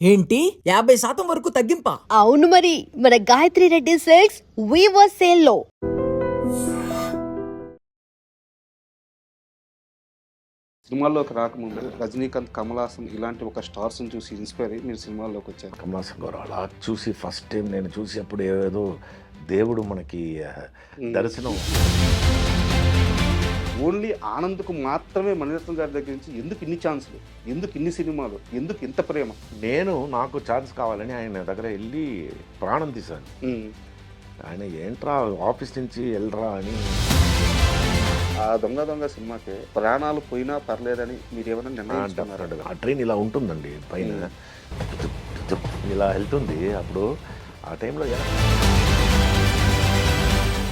ఏంటి 50% వరకు తగ్గింపా? అవును మరి మన Gayatri Reddy silks weaver sale లో సినిమాల్లోకి రాకముందు రజనీకాంత్, కమల్ హాసన్ ఇలాంటి ఒక స్టార్స్ని చూసి ఇన్స్పైర్ అయ్యి మీరు సినిమాల్లోకి వచ్చారు. కమల్ హాసన్ గారు అలా చూసి ఫస్ట్ టైం నేను చూసి అప్పుడు ఏదో దేవుడు మనకి దర్శనం. ఓన్లీ ఆనంద్కు మాత్రమే మణిరత్నం గారి దగ్గర నుంచి ఎందుకు ఇన్ని ఛాన్సులు, ఎందుకు ఇన్ని సినిమాలు, ఎందుకు ఇంత ప్రేమ? నాకు ఛాన్స్ కావాలని ఆయన దగ్గర వెళ్ళి ప్రాణం తీశాను. ఆయన ఏంట్రా ఆఫీస్ నుంచి వెళ్ళరా అని. ఆ దొంగ దొంగ సినిమాకి ప్రాణాలు పోయినా పర్లేదని మీరు ఏమైనా నిర్ణయించుకున్నారా? ఆ ట్రైన్ ఇలా ఉంటుందండి పైన, ఇలా వెళ్తుంది. అప్పుడు ఆ టైంలో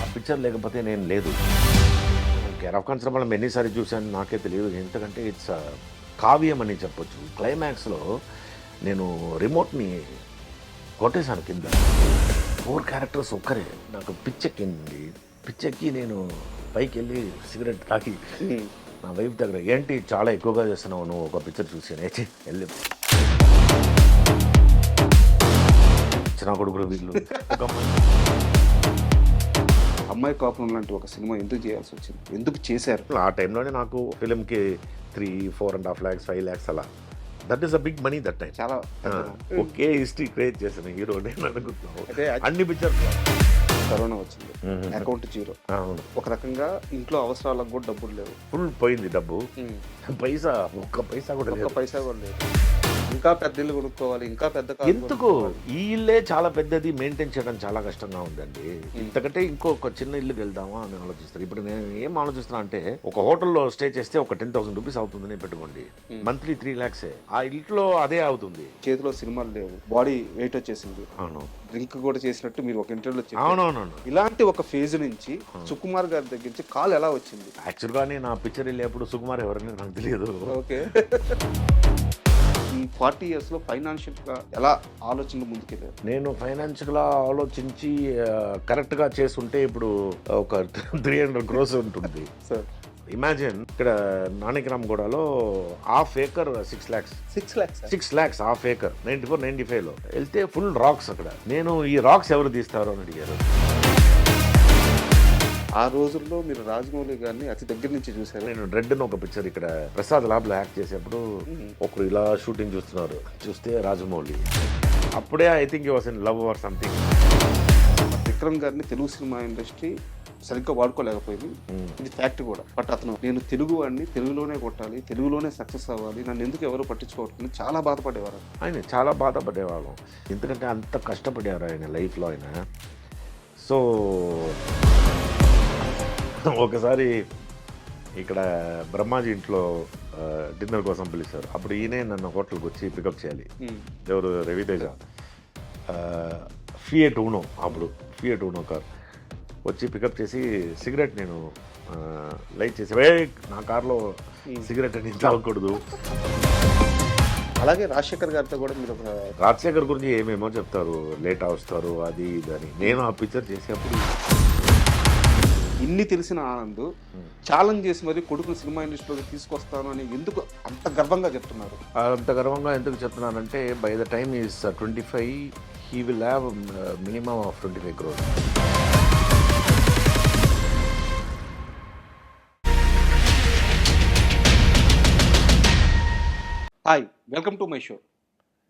ఆ పిక్చర్ లేకపోతే నేను లేదు. కేర్ ఆఫ్ కన్సర్న్ ఎన్నిసారి చూశాను నాకే తెలియదు. ఎందుకంటే ఇట్స్ కావ్యం అని చెప్పొచ్చు. క్లైమాక్స్లో నేను రిమోట్ని కొట్టేశాను కింద. 4 క్యారెక్టర్స్ ఒక్కరే. నాకు పిచ్చెక్కింది. పిచ్చెక్కి నేను పైకి వెళ్ళి సిగరెట్ తాకి నా వైఫ్ దగ్గర, ఏంటి చాలా ఎక్కువగా చేస్తున్నావు నువ్వు ఒక పిక్చర్ చూసి వెళ్ళి చిన్న కొడుకులు వీళ్ళు. అమ్మాయి కోపం లాంటి ఒక సినిమా ఎందుకు చేయాల్సి వచ్చింది, ఎందుకు చేశారు? ఆ టైంలోనే నాకు ఫిలింకి 3-4.5 lakhs 5 lakhs అలా. That is a big money that time. చాలా ఒకే హిస్టరీ క్రియేట్ చేసిన హీరో నేను అనుకుంటున్నాను. అదే అన్ని పిక్చర్స్ కరోనా వచ్చింది, అకౌంట్ జీరో. అవును, ఒక రకంగా ఇంట్లో అవసరాలకు కూడా డబ్బులు లేవు, ఫుల్ పోయింది డబ్బు. ఒక్క పైసా కూడా ఒక్క లేదు. పైసా కూడా లేదు. ఇంకా పెద్ద ఇల్లు కొనుక్కోవాలి, ఇంకా పెద్ద కారు ఎందుకు ఈ ఇల్లే చాలా పెద్దది, మెయింటైన్ చేయడం చాలా కష్టంగా ఉందండి. ఇంతకంటే ఇంకొక చిన్న ఇల్లుకి వెళ్దామా అని ఆలోచిస్తారు. ఇప్పుడు నేను ఏం ఆలోచిస్తున్నా అంటే, ఒక హోటల్లో స్టే చేస్తే ఒక 10,000 రూపీస్ అవుతుందని పెట్టుకోండి, మంత్లీ 3 lakhs. ఆ ఇంట్లో అదే అవుతుంది. చేతిలో సినిమాలు లేవు, బాడీ వెయిట్ వచ్చేసింది. అవును, డ్రింక్ కూడా చేసినట్టు మీరు ఒక ఇంటర్వ్యూలో చెప్పారు. అవునవును. ఇలాంటి ఒక ఫేజ్ నుంచి సుకుమార్ గారి దగ్గర నుంచి కాల్ ఎలా వచ్చింది? యాక్చువల్గా నేను ఆ పిక్చర్ వెళ్ళేప్పుడు సుకుమార్ ఎవరని నాకు తెలియదు. ఓకే. ఈ 40 years లో ఫైనాన్షియల్ గా ఎలా ఆలోచనలు ముందుకెళ్ళారు? నేను ఫైనాన్షియల్గా ఆలోచించి కరెక్ట్గా చేస్తుంటే ఇప్పుడు ఒక 300 crores ఉంటుంది. సార్ ఇమాజిన్, ఇక్కడ నానిక్రామ్గూడలో half acre 6 lakhs. 6 lakhs half acre 94-95లో వెళ్తే ఫుల్ రాక్స్. అక్కడ నేను ఈ రాక్స్ ఎవరు తీస్తారు అని అడిగారు. ఆ రోజుల్లో మీరు రాజమౌళి గారిని అతి దగ్గర నుంచి చూశారు. నేను రెడ్ అని ఒక పిక్చర్ ఇక్కడ ప్రసాద్ ల్యాబ్లో యాక్ట్ చేసేప్పుడు ఒకరు ఇలా షూటింగ్ చూస్తున్నారు, చూస్తే రాజమౌళి. అప్పుడే I think was in love or something. Vikram గారిని తెలుగు సినిమా ఇండస్ట్రీ సరిగ్గా వాడుకోలేకపోయింది, ఇది ఫ్యాక్ట్ కూడా. బట్ అతను, నేను తెలుగు వాడిని, తెలుగులోనే కొట్టాలి, తెలుగులోనే సక్సెస్ అవ్వాలి, నన్ను ఎందుకు ఎవరు పట్టించుకోవట్లేదు చాలా బాధపడేవారు. ఆయన చాలా బాధపడేవాళ్ళం, ఎందుకంటే అంత కష్టపడారు ఆయన లైఫ్లో ఆయన. సో ఒకసారి ఇక్కడ బ్రహ్మాజీ ఇంట్లో డిన్నర్ కోసం పిలిచారు. అప్పుడు ఈయనే నన్ను హోటల్కి వచ్చి పికప్ చేయాలి. ఎవరు, రవితేజ. ఫియట్ ఊనో, అప్పుడు ఫియట్ ఊనో కార్ వచ్చి పికప్ చేసి సిగరెట్ నేను లైట్ చేసి, నా కార్లో సిగరెట్ అని తాగకూడదు. అలాగే రాజశేఖర్ గారితో కూడా మీరు రాజశేఖర్ గురించి ఏమేమో చెప్తారు, లేట్ వస్తారు అది ఇది అని. నేను ఆ పిక్చర్ చేసేప్పుడు ఇన్ని తెలిసిన ఆనంద్ ఛాలెంజ్ చేసి మరి కొడుకుని సినిమా ఇండస్ట్రీలోకి తీసుకొస్తాను అని ఎందుకు అంత గర్వంగా చెప్తున్నారు? అంత గర్వంగా ఎందుకు చెప్తున్నానంటే, by the time is 25, he will have minimum of 25 crores. Hi, welcome to my show.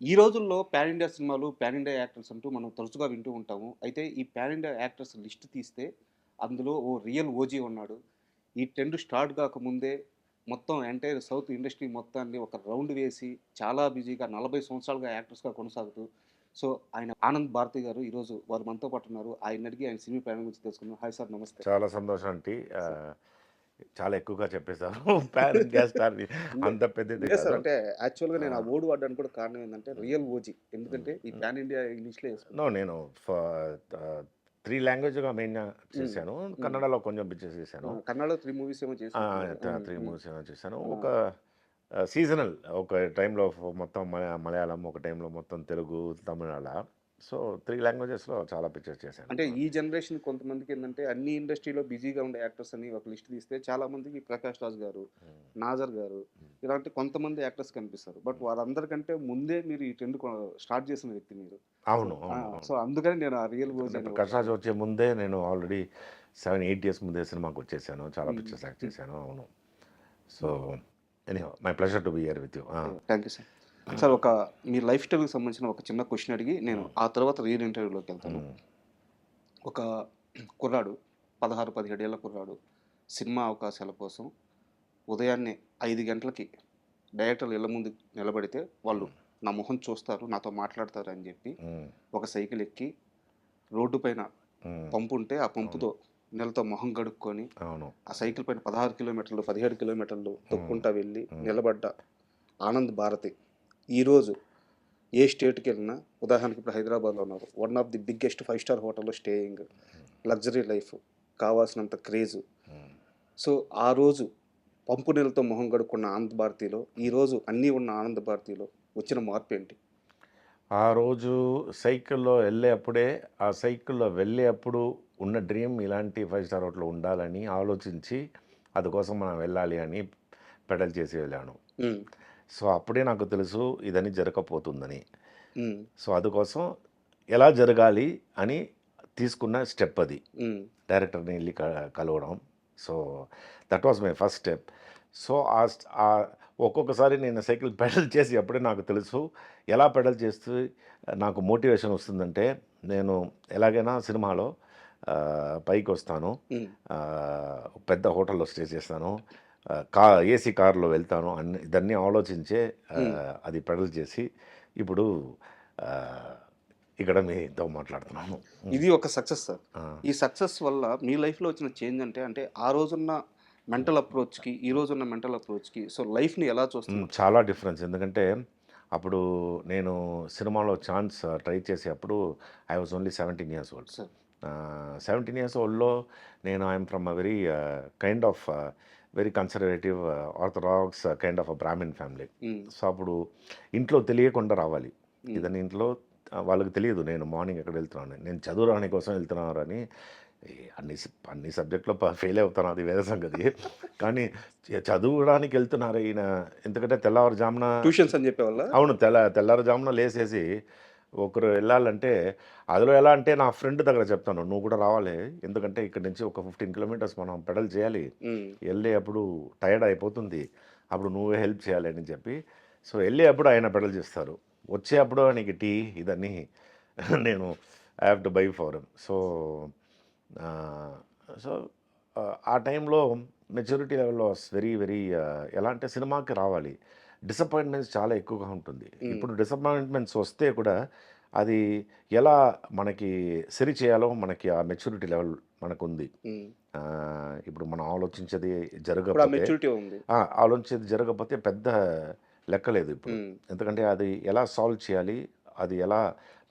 ఈ రోజుల్లో పాన్ ఇండియా సినిమాలు, పాన్ ఇండియా యాక్టర్స్ అంటూ మనం తరచుగా వింటూ ఉంటాము. అయితే ఈ పాన్ ఇండియా యాక్టర్స్ లిస్ట్ తీస్తే అందులో ఓ రియల్ ఓజీ ఉన్నాడు. ఈ ట్రెండ్ స్టార్ట్ కాకముందే మొత్తం ఎంటైర్ సౌత్ ఇండస్ట్రీ మొత్తాన్ని ఒక రౌండ్ వేసి చాలా బిజీగా 40 సంవత్సరాలుగా యాక్టర్స్గా కొనసాగుతూ, సో ఆయన ఆనంద్ భారతి గారు ఈరోజు వారు మనతో పాటు ఉన్నారు. ఆయన అడిగి ఆయన సినీ ప్రయాణం గురించి తెలుసుకున్నాం. హాయ్ సార్, నమస్తే. చాలా సంతోషం ఆంటీ, చాలా ఎక్కువగా చెప్పేశారు. పాన్ ఇండియా స్టార్ అంత పెద్దది సార్, అంటే యాక్చువల్గా నేను ఆ ఓడి వాడడానికి కూడా కారణం ఏంటంటే రియల్ ఓజీ. ఎందుకంటే ఈ పాన్ ఇండియా ఇంగ్లీష్లో వేసుకున్నాను. నేను 3 లాంగ్వేజ్గా మెయిన్గా చేశాను. కన్నడలో కొంచెం పిక్చర్స్ చేశాను. కన్నడలో 3 మూవీస్ ఏమో చేశాను. 3 మూవీస్ ఏమో చేశాను. ఒక సీజనల్, ఒక టైంలో మొత్తం మలయాళం, ఒక టైంలో మొత్తం తెలుగు, తమిళ. సో 3 లాంగ్వేజెస్లో చాలా పిక్చర్స్ చేశాను. అంటే ఈ జనరేషన్ కొంతమందికి ఏంటంటే అన్ని ఇండస్ట్రీలో బిజీగా ఉండే యాక్టర్స్ అని ఒక లిస్ట్ తీస్తే చాలా మందికి ప్రకాష్ రాజ్ గారు, నాజర్ గారు ఇలాంటి కొంతమంది యాక్టర్స్ కనిపిస్తారు. బట్ వారందరికంటే ముందే మీరు ఈ ట్రెండ్ స్టార్ట్ చేసిన వ్యక్తి మీరు. అవును, ఆ, అవును. సో అందుకని నేను ఆ రియల్ ఓజీ అని ప్రకాష్ రాజ్ వచ్చే ముందే నేను ఆల్రెడీ 7-8 ఇయర్స్ ముందే సినిమాకి వచ్చేసాను. చాలా పిక్చర్స్ యాక్ట్ చేశాను. అవును. So anyhow my pleasure to be here with you. Thank you sir. Sir ఒక మీ లైఫ్ స్టైల్కి సంబంధించిన ఒక చిన్న క్వశ్చన్ అడిగి నేను ఆ తర్వాత రియల్ ఇంటర్వ్యూలోకి వెళ్తాను. ఒక కుర్రాడు 16-17 ఏళ్ళ కుర్రాడు సినిమా అవకాశాల కోసం ఉదయాన్నే 5 గంటలకి డైరెక్టర్లు ఇళ్ళ ముందు నిలబడితే వాళ్ళు నా మొహం చూస్తారు, నాతో మాట్లాడతారు అని చెప్పి ఒక సైకిల్ ఎక్కి రోడ్డు పైన పంపు ఉంటే ఆ పంపుతో నెలతో మొహం గడుక్కొని అవును. ఆ సైకిల్ పైన 16 కిలోమీటర్లు 17 కిలోమీటర్లు తొక్కుంటా వెళ్ళి నిలబడ్డ ఆనంద్ భారతి ఈరోజు ఏ స్టేట్కి వెళ్ళినా, ఉదాహరణకి ఇప్పుడు హైదరాబాద్లో ఉన్నారు, వన్ ఆఫ్ ది బిగ్గెస్ట్ 5-స్టార్ హోటల్లో స్టేయింగ్, లగ్జరీ లైఫ్, కావాల్సినంత క్రేజు. సో ఆ రోజు పంపు నీళ్ళతో మొహం గడుక్కున్న ఆనంద్ భారతిలో ఈరోజు అన్నీ ఉన్న ఆనంద్ భారతిలో వచ్చిన మార్పు ఏంటి? ఆ రోజు సైకిల్లో వెళ్ళేప్పుడే, ఆ సైకిల్లో వెళ్ళేప్పుడు ఉన్న డ్రీమ్ ఇలాంటి 5-స్టార్ హోటల్ ఉండాలని ఆలోచించి అందుకోసం మనం వెళ్ళాలి అని పెడల్ చేసి వెళ్ళాను. సో అప్పుడే నాకు తెలుసు ఇదని జరగకపోతుందని. సో అందుకోసం ఎలా జరగాలి అని తీసుకున్న స్టెప్ అది, డైరెక్టర్ని వెళ్ళి కలవడం. So that was my first step. So ఒక్కొక్కసారి నేను సైకిల్ పెడల్ చేసి అప్పుడే నాకు తెలుసు ఎలా పెడల్ చేస్తే నాకు మోటివేషన్ వస్తుందంటే, నేను ఎలాగైనా సినిమాలో పైకి వస్తాను, పెద్ద హోటల్లో స్టే చేస్తాను, ఏసీ కార్లో వెళ్తాను అన్ని ఇదన్నీ ఆలోచించే అది పెడల్ చేసి ఇప్పుడు ఇక్కడ మీతో మాట్లాడుతున్నాను. ఇది ఒక సక్సెస్ సార్. ఈ సక్సెస్ వల్ల మీ లైఫ్లో వచ్చిన చేంజ్ అంటే ఆ రోజున్న మెంటల్ అప్రోచ్కి ఈ రోజున్న మెంటల్ అప్రోచ్కి సో లైఫ్ని ఎలా చూస్తాను? చాలా డిఫరెన్స్. ఎందుకంటే అప్పుడు నేను సినిమాలో ఛాన్స్ ట్రై చేసేటప్పుడు I was only 17 years old. 17 years oldలో నేను I'm from a very kind of very conservative orthodox kind of a Brahmin family. So అప్పుడు ఇంట్లో తెలియకుండా రావాలి. ఇదని ఇంట్లో వాళ్ళకి తెలియదు నేను మార్నింగ్ ఎక్కడ వెళ్తున్నాను, నేను చదువు రాని కోసం వెళ్తున్నాను అని. అన్ని సబ్జెక్ట్లో ఫెయిల్ అవుతాను, అది వేరే సంగతి. కానీ చదువుడానికి వెళ్తున్నారు ఈయన, ఎందుకంటే తెల్లవారుజామున ట్యూషన్స్ అని చెప్పేవాళ్ళ. అవును, తెల్లవారుజామున లేసేసి ఒకరు వెళ్ళాలంటే, అందులో ఎలా అంటే నా ఫ్రెండ్ దగ్గర చెప్తాను, నువ్వు కూడా రావాలి, ఎందుకంటే ఇక్కడ నుంచి ఒక 15 kilometers మనం పెడల్ చేయాలి, వెళ్ళేటప్పుడు టైర్డ్ అయిపోతుంది, అప్పుడు నువ్వే హెల్ప్ చేయాలి అని చెప్పి. సో వెళ్ళేటప్పుడు ఆయన పెడల్ చేస్తారు, వచ్చేటప్పుడు నీకు టీ ఇదన్నీ నేను I have to buy for him. So ఆ టైంలో మెచ్యూరిటీ లెవెల్లో వెరీ వెరీ ఎలా అంటే సినిమాకి రావాలి, డిసప్పాయింట్మెంట్స్ చాలా ఎక్కువగా ఉంటుంది. ఇప్పుడు డిసప్పాయింట్మెంట్స్ వస్తే కూడా అది ఎలా మనకి సరి చేయాలో మనకి ఆ మెచ్యూరిటీ లెవెల్ మనకు ఉంది. ఇప్పుడు మనం ఆలోచించేది జరగకపోతే పెద్ద లెక్కలేదు ఇప్పుడు, ఎందుకంటే అది ఎలా సాల్వ్ చేయాలి, అది ఎలా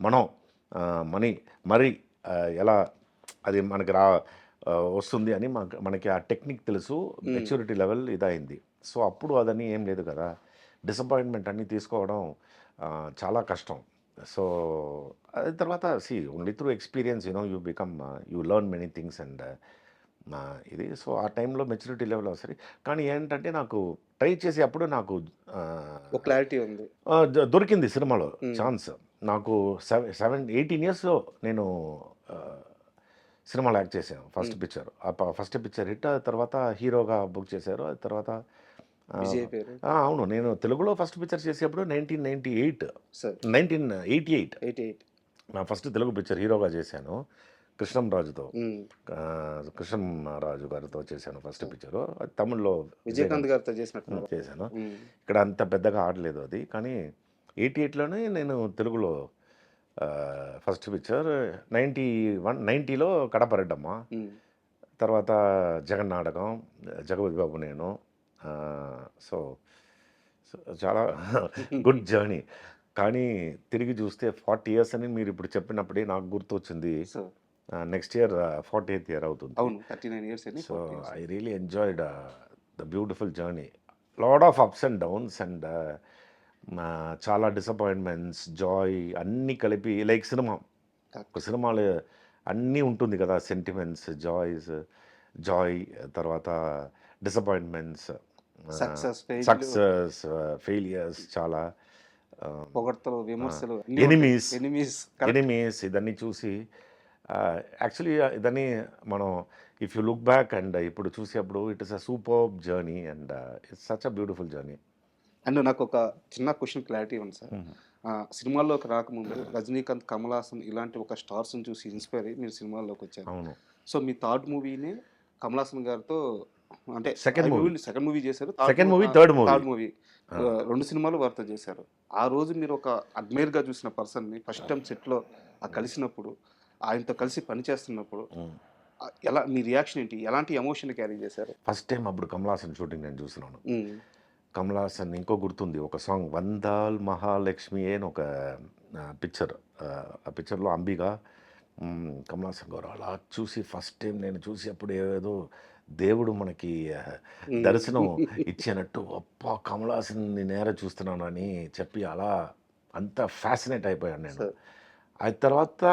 మనం మరి ఎలా అది మనకి వస్తుంది అని మనకి ఆ టెక్నిక్ తెలుసు, మెచ్యూరిటీ లెవెల్ ఇదైంది. సో అప్పుడు అదని ఏం లేదు కదా, డిసప్పాయింట్మెంట్ అన్నీ తీసుకోవడం చాలా కష్టం. సో అది తర్వాత only through experience you become you learn many things and ఇది. సో ఆ టైంలో మెచ్యూరిటీ లెవెల్ వస్తుంది. కానీ ఏంటంటే నాకు ట్రై చేసేటప్పుడు నాకు క్లారిటీ ఉంది, దొరికింది సినిమాలో ఛాన్స్. నాకు 18 yearsలో నేను సినిమాలో యాక్ట్ చేశాను. ఫస్ట్ పిక్చర్ హిట్, తర్వాత హీరోగా బుక్ చేశారు. అది తర్వాత అవును, నేను తెలుగులో ఫస్ట్ పిక్చర్ చేసేటప్పుడు 1988 నా ఫస్ట్ తెలుగు పిక్చర్ హీరోగా చేశాను. కృష్ణంరాజుతో, కృష్ణంరాజు గారితో చేశాను ఫస్ట్ పిక్చరు. అది తమిళ్లో విజయకాంత్ గారితో చేశాను. ఇక్కడ అంత పెద్దగా ఆడలేదు అది, కానీ 88లోనే నేను తెలుగులో ఫస్ట్ పిక్చర్. 90లో కడపరెడ్డమ్మ, తర్వాత జగన్ నాటకం, జగపతి బాబు నేను. సో చాలా గుడ్ జర్నీ. కానీ తిరిగి చూస్తే 40 years అని మీరు ఇప్పుడు చెప్పినప్పుడే నాకు గుర్తొచ్చింది. నెక్స్ట్ ఇయర్ 40th year అవుతుంది. So I really enjoyed the beautiful journey, lot of ups and downs, and చాలా డిసప్పాయింట్మెంట్స్, జాయ్ అన్నీ కలిపి లైక్ సినిమా. ఒక సినిమాలో అన్నీ ఉంటుంది కదా, సెంటిమెంట్స్, జాయ్, తర్వాత డిసప్పాయింట్మెంట్స్, సక్సెస్, ఫెయిలియర్స్, చాలా పొగడ్తలు, విమర్శలు, ఎనిమీస్ ఇదన్నీ చూసి యాక్చువల్లీ ఇదని మనం if you look back and ఇప్పుడు చూసేప్పుడు it is a super journey and it's such a beautiful journey. And నాకు ఒక చిన్న క్వశ్చన్ క్లారిటీ ఉంది సార్. సినిమాల్లోకి రాకముందు రజనీకాంత్, కమల్ హాసన్ ఇలాంటి ఒక స్టార్స్ని చూసి ఇన్స్పైర్ అయ్యి మీరు సినిమాల్లోకి వచ్చారు. అవును. సో మీ థర్డ్ మూవీని కమల్ హాసన్ గారితో అంటే సెకండ్ మూవీ చేశారు, థర్డ్ మూవీ 2 సినిమాలు వారితో చేశారు. ఆ రోజు మీరు ఒక అడ్మైర్గా చూసిన పర్సన్ని ఫస్ట్ టైం సెట్లో కలిసినప్పుడు, ఆయనతో కలిసి పనిచేస్తున్నప్పుడు ఎలా మీ రియాక్షన్ ఏంటి, ఎలాంటి ఎమోషన్ క్యారీ చేశారు? ఫస్ట్ టైం అప్పుడు కమల్ హాసన్ షూటింగ్ నేను చూస్తున్నాను. కమల్ హాసన్ ఇంకో గుర్తుంది, ఒక సాంగ్ వందాల్ మహాలక్ష్మి అని ఒక పిక్చర్, ఆ పిక్చర్లో అంబిగా కమల్ హాసన్ గారు అలా చూసి ఫస్ట్ టైం నేను చూసి అప్పుడు ఏదో దేవుడు మనకి దర్శనం ఇచ్చినట్టు అప్పా కమల్ హాసన్ని నేర చూస్తున్నాను అని చెప్పి అలా అంత ఫ్యాసినేట్ అయిపోయాను నేను. ఆ తర్వాత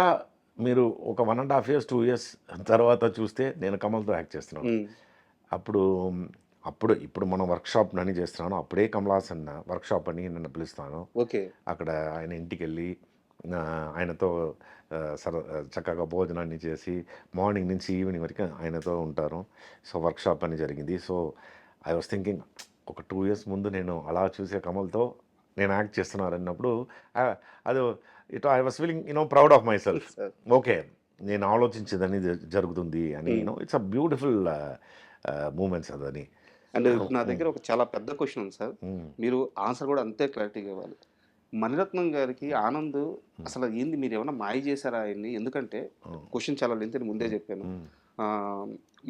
మీరు ఒక 1.5 years 2 years తర్వాత చూస్తే నేను కమల్తో యాక్ట్ చేస్తున్నాను. ఇప్పుడు మనం వర్క్షాప్ అని చేస్తున్నాను, అప్పుడే కమల్ హాసన్ వర్క్షాప్ అని నన్ను పిలుస్తాను. ఓకే. అక్కడ ఆయన ఇంటికి వెళ్ళి ఆయనతో చక్కగా భోజనాన్ని చేసి మార్నింగ్ నుంచి ఈవినింగ్ వరకు ఆయనతో ఉంటారు. సో వర్క్షాప్ అని జరిగింది. సో ఐ వాస్ థింకింగ్ ఒక 2 years ముందు నేను అలా చూసే కమల్తో నేను యాక్ట్ చేస్తున్నాను అన్నప్పుడు అది I was feeling proud of my self. Okay, నేను ఆలోచించేదని జరుగుతుంది అని ఇట్స్ అ బ్యూటిఫుల్ మూమెంట్స్ అదని. అండ్ నా దగ్గర ఒక చాలా పెద్ద క్వశ్చన్ ఉంది సార్, మీరు ఆన్సర్ కూడా అంతే క్లారిటీగా ఇవ్వాలి. మణిరత్నం గారికి ఆనంద్ అసలు ఏంది, మీరు ఏమైనా మాయ చేశారా ఆయన్ని? ఎందుకంటే క్వశ్చన్ చాలా లెంత్ అని ముందే చెప్పాను.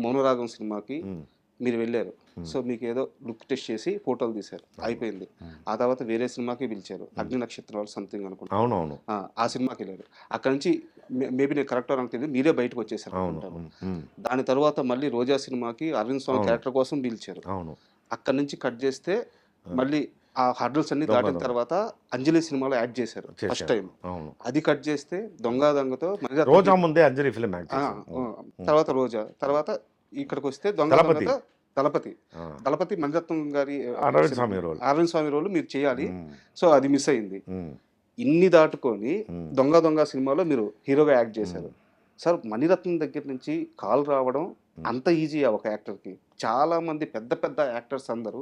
మౌనరాగం సినిమాకి మీరు వెళ్ళారు, సో మీకు ఏదో లుక్ టెస్ట్ చేసి ఫోటోలు తీశారు, అయిపోయింది. ఆ తర్వాత వేరే సినిమాకి పిలిచారు, అగ్ని నక్షత్రాలు సంథింగ్ అనుకుంటా. అవునవును. ఆ సినిమాకి వెళ్ళారు. అక్కడ నుంచి మేబీ నేను కరెక్ట్ అని తెలియదు, మీరే బయటకు వచ్చేసారు అనుకుంటాను. దాని తర్వాత మళ్ళీ రోజా సినిమాకి అరవింద్ స్వామి క్యారెక్టర్ కోసం పిలిచారు. అక్కడ నుంచి కట్ చేస్తే మళ్ళీ ఆ హర్డల్స్ అన్ని దాటిన తర్వాత అంజలి సినిమాలో యాడ్ చేశారు ఫస్ట్ టైం. అది కట్ చేస్తే దొంగతో రోజా ముందే అంజలి ఫిల్మ్ తర్వాత రోజా, తర్వాత ఇక్కడికి వస్తే దళపతి మణిరత్నం గారి అరవింద్ స్వామి రోల్ మీరు చేయాలి. సో అది మిస్ అయింది. ఇన్ని దాటుకొని దొంగ సినిమాలో మీరు హీరోగా యాక్ట్ చేశారు. సార్ మణిరత్నం దగ్గర నుంచి కాల్ రావడం అంత ఈజీయా ఒక యాక్టర్కి? చాలా మంది పెద్ద యాక్టర్స్ అందరూ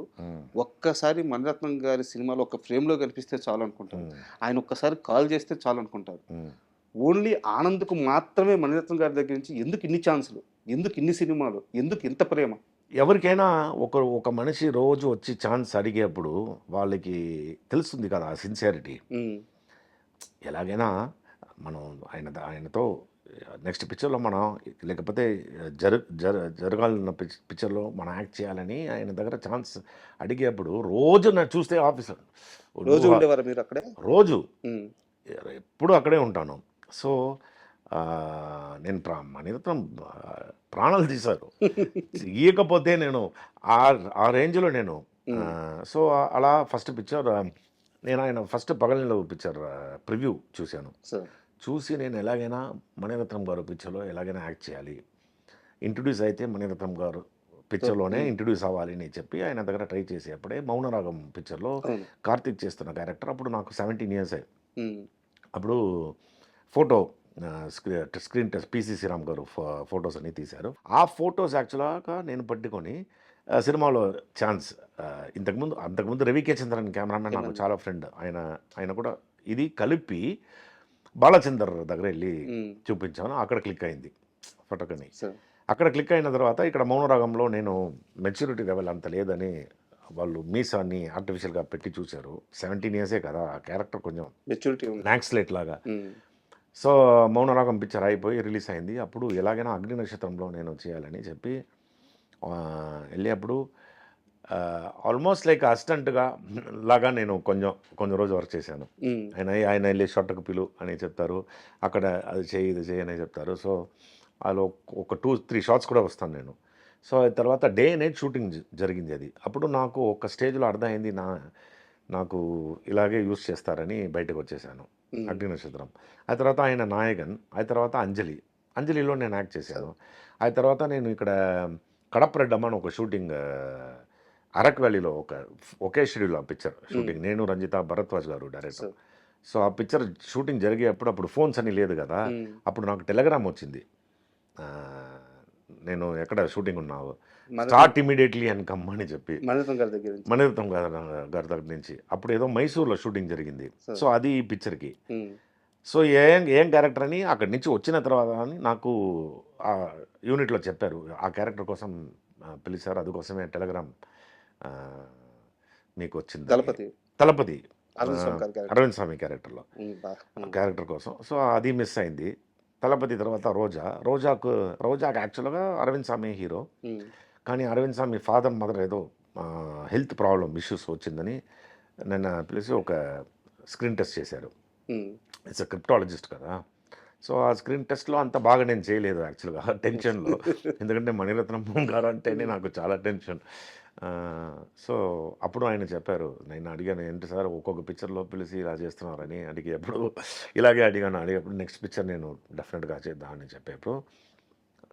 ఒక్కసారి మణిరత్నం గారి సినిమాలో ఒక ఫ్రేమ్లో కనిపిస్తే చాలు అనుకుంటారు, ఆయన ఒక్కసారి కాల్ చేస్తే చాలు అనుకుంటారు. ఓన్లీ ఆనంద్కు మాత్రమే మణిరత్నం గారి దగ్గర నుంచి ఎందుకు ఇన్ని ఛాన్సులు, ఎందుకు ఇన్ని సినిమాలు, ఎందుకు ఇంత ప్రేమ? ఎవరికైనా ఒక మనిషి రోజు వచ్చి ఛాన్స్ అడిగేప్పుడు వాళ్ళకి తెలుస్తుంది కదా ఆ సిన్సియారిటీ. ఎలాగైనా మనం ఆయనతో నెక్స్ట్ పిక్చర్లో మనం లేకపోతే జరగాలన్న పిక్చర్లో మనం యాక్ట్ చేయాలని ఆయన దగ్గర ఛాన్స్ అడిగేప్పుడు రోజు చూస్తే ఆఫీసర్ రోజు ఉండేవారు మీరు అక్కడే? రోజు ఎప్పుడు అక్కడే ఉంటాను. సో నేను మణిరత్నం ప్రాణాలు తీశారు, ఇయ్యకపోతే నేను ఆ రేంజ్లో నేను. సో అలా ఫస్ట్ పిక్చర్ నేను ఆయన ఫస్ట్ పగలిలో పిక్చర్ ప్రివ్యూ చూశాను. చూసి నేను ఎలాగైనా మణిరత్నం గారు పిక్చర్లో ఎలాగైనా యాక్ట్ చేయాలి, ఇంట్రడ్యూస్ అయితే మణిరత్నం గారు పిక్చర్లోనే ఇంట్రడ్యూస్ అవ్వాలి అని చెప్పి ఆయన దగ్గర ట్రై చేసేప్పుడే మౌనరాగం పిక్చర్లో కార్తీక్ చేస్తున్న క్యారెక్టర్. అప్పుడు నాకు 17 years అప్పుడు photo screen test PC Sreeram garu photos అన్ని తీశారు. ఆ ఫొటోస్ యాక్చువల్గా నేను పట్టుకొని సినిమాలో ఛాన్స్ అంతకుముందు రవికే చంద్రన్ కెమెరామెన్ నాకు చాలా ఫ్రెండ్, ఆయన కూడా ఇది కలిపి బాలచందర్ దగ్గర వెళ్ళి చూపించాను. అక్కడ క్లిక్ అయింది ఫోటోకని. అక్కడ క్లిక్ అయిన తర్వాత ఇక్కడ మౌనరాగంలో నేను మెచ్యూరిటీ లెవెల్ అంత లేదని వాళ్ళు మీసాన్ని ఆర్టిఫిషియల్గా పెట్టి చూశారు. 17 years కదా, ఆ క్యారెక్టర్ కొంచెం మెచ్యూరిటీ నాక్స్లెట్ లాగా. సో మౌనరాగం పిక్చర్ అయిపోయి రిలీజ్ అయింది. అప్పుడు ఎలాగైనా అగ్ని నక్షత్రంలో నేను చేయాలని చెప్పి వెళ్ళేప్పుడు ఆల్మోస్ట్ లైక్ అసిస్టెంట్గా లాగా నేను కొంచెం రోజు వర్క్ చేశాను. ఆయన వెళ్ళి షార్ట్కి పిలు అని చెప్తారు, అక్కడ అది చేయి ఇది చేయి అని చెప్తారు. సో వాళ్ళు ఒక 2-3 shots కూడా వస్తాను నేను. సో తర్వాత డే నైట్ షూటింగ్ జరిగింది అది. అప్పుడు నాకు ఒక స్టేజ్లో అర్థమైంది నాకు ఇలాగే యూస్ చేస్తారని బయటకు వచ్చేసాను. ఉమ్. అగ్ని నక్షత్రం. ఆ తర్వాత ఆయన నాయకన్, ఆ తర్వాత అంజలిలో నేను యాక్ట్ చేశాను. ఆ తర్వాత నేను ఇక్కడ కడప్రెడ్డమ్మ అని ఒక షూటింగ్ అరకు వ్యాలీలో ఒకే షెడ్యూల్ ఆ పిక్చర్ షూటింగ్. నేను, రంజిత, భరద్వాజ్ గారు డైరెక్టర్. సార్. సో ఆ పిక్చర్ షూటింగ్ జరిగేటప్పుడు అప్పుడు ఫోన్స్ అని లేదు కదా, ఉమ్. అప్పుడు నాకు టెలిగ్రామ్ వచ్చింది. ఆ, నేను ఎక్కడ షూటింగ్ ఉన్నావు, మన- స్టార్ట్ ఇమీడియట్లీ అని కమ్మని చెప్పి మణిరత్నం గారి దగ్గర నుంచి. మణిరత్నం గారి దగ్గర నుంచి. అప్పుడు ఏదో మైసూర్లో షూటింగ్ జరిగింది. సరే. సో అది ఈ పిక్చర్కి. ఉమ్. సో ఏం క్యారెక్టర్ అని అక్కడి నుంచి వచ్చిన తర్వాత అని నాకు ఆ యూనిట్లో చెప్పారు. ఆ క్యారెక్టర్ కోసం పిలిచారు, అందుకోసమే టెలిగ్రామ్ మీకు వచ్చింది. తలపతి అరవింద్ స్వామి గారి character. అరవింద్ స్వామి క్యారెక్టర్లో ఉమ్, ఉమ్. క్యారెక్టర్ కోసం. సో అది మిస్ అయింది. తలపతి తర్వాత రోజాకు యాక్చువల్గా అరవింద్ స్వామి హీరో. ఉమ్. కానీ అరవింద్ స్వామి ఫాదర్ మదర్ ఏదో హెల్త్ ప్రాబ్లం ఇష్యూస్ వచ్చిందని నన్ను పిలిచి ఒక స్క్రీన్ టెస్ట్ చేశారు. ఉమ్. ఇట్స్ క్రిప్టాలజిస్ట్ కదా. సో ఆ స్క్రీన్ టెస్ట్లో అంత బాగా నేను చేయలేదు యాక్చువల్గా, టెన్షన్లో. ఎందుకంటే మణిరత్నం గారు అంటేనే నాకు చాలా టెన్షన్. సో అప్పుడు ఆయన చెప్పారు, నేను అడిగాను, ఏంటి సార్ ఒక్కొక్క పిక్చర్లో పిలిచి ఇలా చేస్తున్నారని అడిగేప్పుడు ఇలాగే అడిగేప్పుడు నెక్స్ట్ పిక్చర్ నేను డెఫినెట్గా చేద్దామని చెప్పేప్పుడు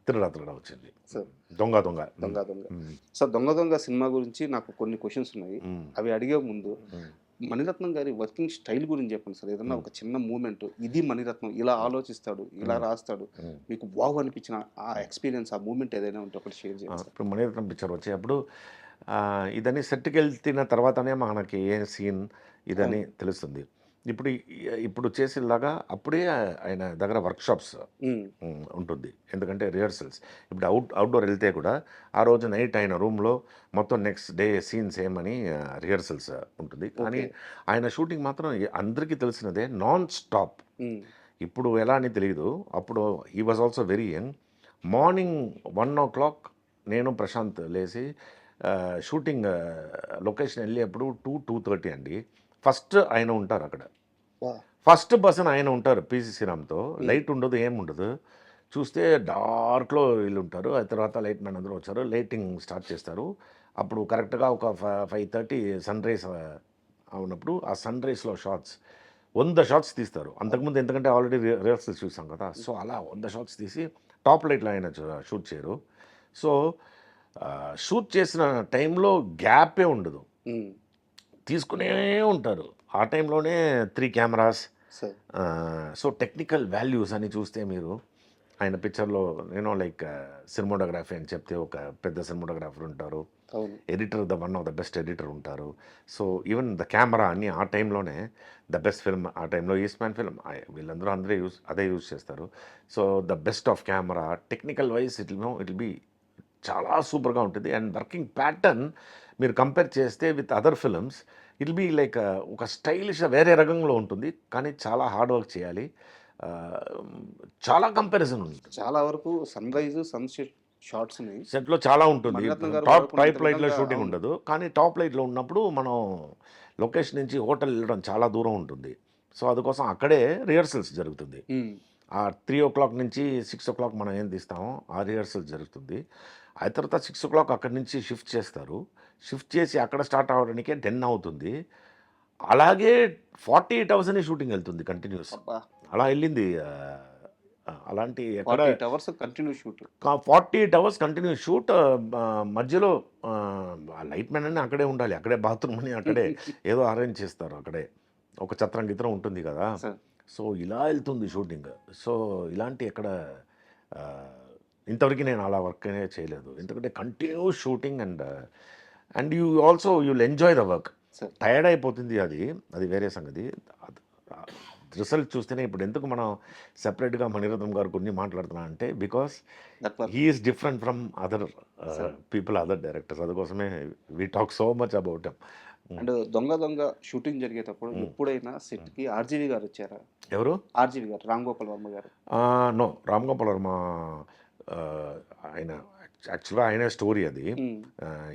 తిరడా వచ్చింది. సార్. దొంగ దొంగ సార్, దొంగ సినిమా గురించి నాకు కొన్ని క్వశ్చన్స్ ఉన్నాయి. అవి అడిగే ముందు మణిరత్నం గారి వర్కింగ్ స్టైల్ గురించి చెప్పండి సార్. ఏదన్నా ఒక చిన్న మూమెంట్, ఇది మణిరత్నం ఇలా ఆలోచిస్తాడు, ఇలా రాస్తాడు, మీకు వావ్ అనిపించిన ఆ ఎక్స్పీరియన్స్, ఆ మూమెంట్ ఏదైనా ఉంటే ఒకటి షేర్ చేయండి సార్. ఇప్పుడు మణిరత్నం పిక్చర్ వచ్చేటప్పుడు ఇదని సెట్కి వెళ్తున్న తర్వాతనే మనకి ఏ సీన్ ఇదని తెలుస్తుంది. ఇప్పుడు చేసేలాగా అప్పుడే ఆయన దగ్గర వర్క్షాప్స్ ఉమ్. ఉంటుంది. ఎందుకంటే రిహర్సల్స్ ఇప్పుడు అవుట్డోర్ వెళ్తే కూడా ఆ రోజు నైట్ ఆయన రూమ్లో మొత్తం నెక్స్ట్ డే సీన్స్ ఏమని రిహర్సల్స్ ఉంటుంది. కానీ ఆయన షూటింగ్ మాత్రం అందరికీ తెలిసినదే, నాన్ స్టాప్. ఉమ్. ఇప్పుడు ఎలా అని తెలియదు, అప్పుడు ఈ was also very young. Morning 1 o'clock నేను ప్రశాంత్ లేచి షూటింగ్ లొకేషన్ వెళ్ళేప్పుడు 2:30 అండి. ఫస్ట్ ఆయన ఉంటారు అక్కడ, వా. ఫస్ట్ పర్సన్ ఆయన ఉంటారు. పిసి శ్రీరామ్తో లైట్ ఉండదు, ఏముండదు. చూస్తే డార్క్లో వీళ్ళు ఉంటారు. ఆ తర్వాత లైట్ మ్యాన్ అందరూ వచ్చారు, లైటింగ్ స్టార్ట్ చేస్తారు. అప్పుడు కరెక్ట్గా ఒక 5:30 సన్ రైజ్ అవునప్పుడు ఆ సన్ రైజ్లో 100 షాట్స్ తీస్తారు. అంతకుముందు ఎందుకంటే ఆల్రెడీ రిహర్సల్స్ చూసాం కదా. సో అలా 100 షాట్స్ తీసి టాప్ లైట్లో ఆయన షూట్ చేయరు. సో షూట్ చేసిన టైంలో గ్యాపే ఉండదు, ఉమ్. తీసుకునే ఉంటారు. ఆ టైంలోనే 3 cameras. Sir. So technical values అని చూస్తే మీరు ఆయన పిక్చర్లో లైక్ సినిమాటోగ్రఫీ అని చెప్తే ఒక పెద్ద సినిమాటోగ్రాఫర్ ఉంటారు, అవును. Editor one of the best editor ఉంటారు. సో ఈవెన్ ద కెమెరా అన్ని ఆ టైంలోనే ద బెస్ట్ ఫిల్మ్, ఆ టైంలో ఈస్ట్ మ్యాన్ ఫిల్మ్ వీళ్ళందరూ అదే యూజ్ చేస్తారు. So the best of camera, technical wise it be చాలా సూపర్గా ఉంటుంది. అండ్ వర్కింగ్ ప్యాటర్న్ మీరు కంపేర్ చేస్తే with other films it be like ఒక స్టైలిష్ వేరే రకంలో ఉంటుంది. కానీ చాలా హార్డ్ వర్క్ చేయాలి, చాలా కంపారిజన్ ఉంటుంది. చాలా వరకు సన్ రైజ్ సన్సెట్ షార్ట్స్ సెట్లో చాలా ఉంటుంది. మణిరత్నం గారు టాప్ కోరుకున్నంత లైట్లో విధంగా షూటింగ్ అవును. ఉండదు. కానీ టాప్ లైట్లో ఉన్నప్పుడు మనం లొకేషన్ నుంచి హోటల్ వెళ్ళడం చాలా దూరం ఉంటుంది. సో అందుకోసం అక్కడే రిహర్సల్స్ జరుగుతుంది. ఆ 3 o'clock నుంచి 6 o'clock మనం ఏం తీస్తామో ఆ రిహర్సల్స్ జరుగుతుంది. ఆ తర్వాత 6 o'clock అక్కడి నుంచి షిఫ్ట్ చేస్తారు. షిఫ్ట్ చేసి అక్కడ స్టార్ట్ అవ్వడానికే 10 అవుతుంది. అలాగే 48 hours అని షూటింగ్ వెళ్తుంది కంటిన్యూస్. అలా వెళ్ళింది. అలాంటి ఎక్కడ 48 hours continue shoot. 48 hours continue shoot. మధ్యలో లైట్ మ్యాన్ అని అక్కడే ఉండాలి, అక్కడే బాత్రూమ్ అని అక్కడే ఏదో అరేంజ్ చేస్తారు, అక్కడే ఒక గిత్రం ఉంటుంది కదా. సార్. సో ఇలా వెళ్తుంది షూటింగ్. సో ఇలాంటి ఎక్కడ ఇంతవరకు నేను అలా వర్క్ చేయలేదు. ఎందుకంటే continuous shooting and you'll enjoy the work. Sir. Tired అయిపోతుంది, అది వేరే సంగతి. రిజల్ట్ చూస్తేనే ఇప్పుడు ఎందుకు మనం సెపరేట్గా మణిరత్నం గారు కొన్ని మాట్లాడుతున్నా అంటే because he is different from other people, other directors. అందుకోసమే we talk so much about him. And దొంగ షూటింగ్ జరిగేటప్పుడు ఎప్పుడైనా సెట్ కి ఆర్జీవి గారు వచ్చారా? ఎవరు? ఆర్జీవి గారు, రామ్ గోపాల్ వర్మ గారు. నో, రామ్ గోపాల్ వర్మ ఆయన యాక్చువల్గా ఆయన స్టోరీ అది. Um.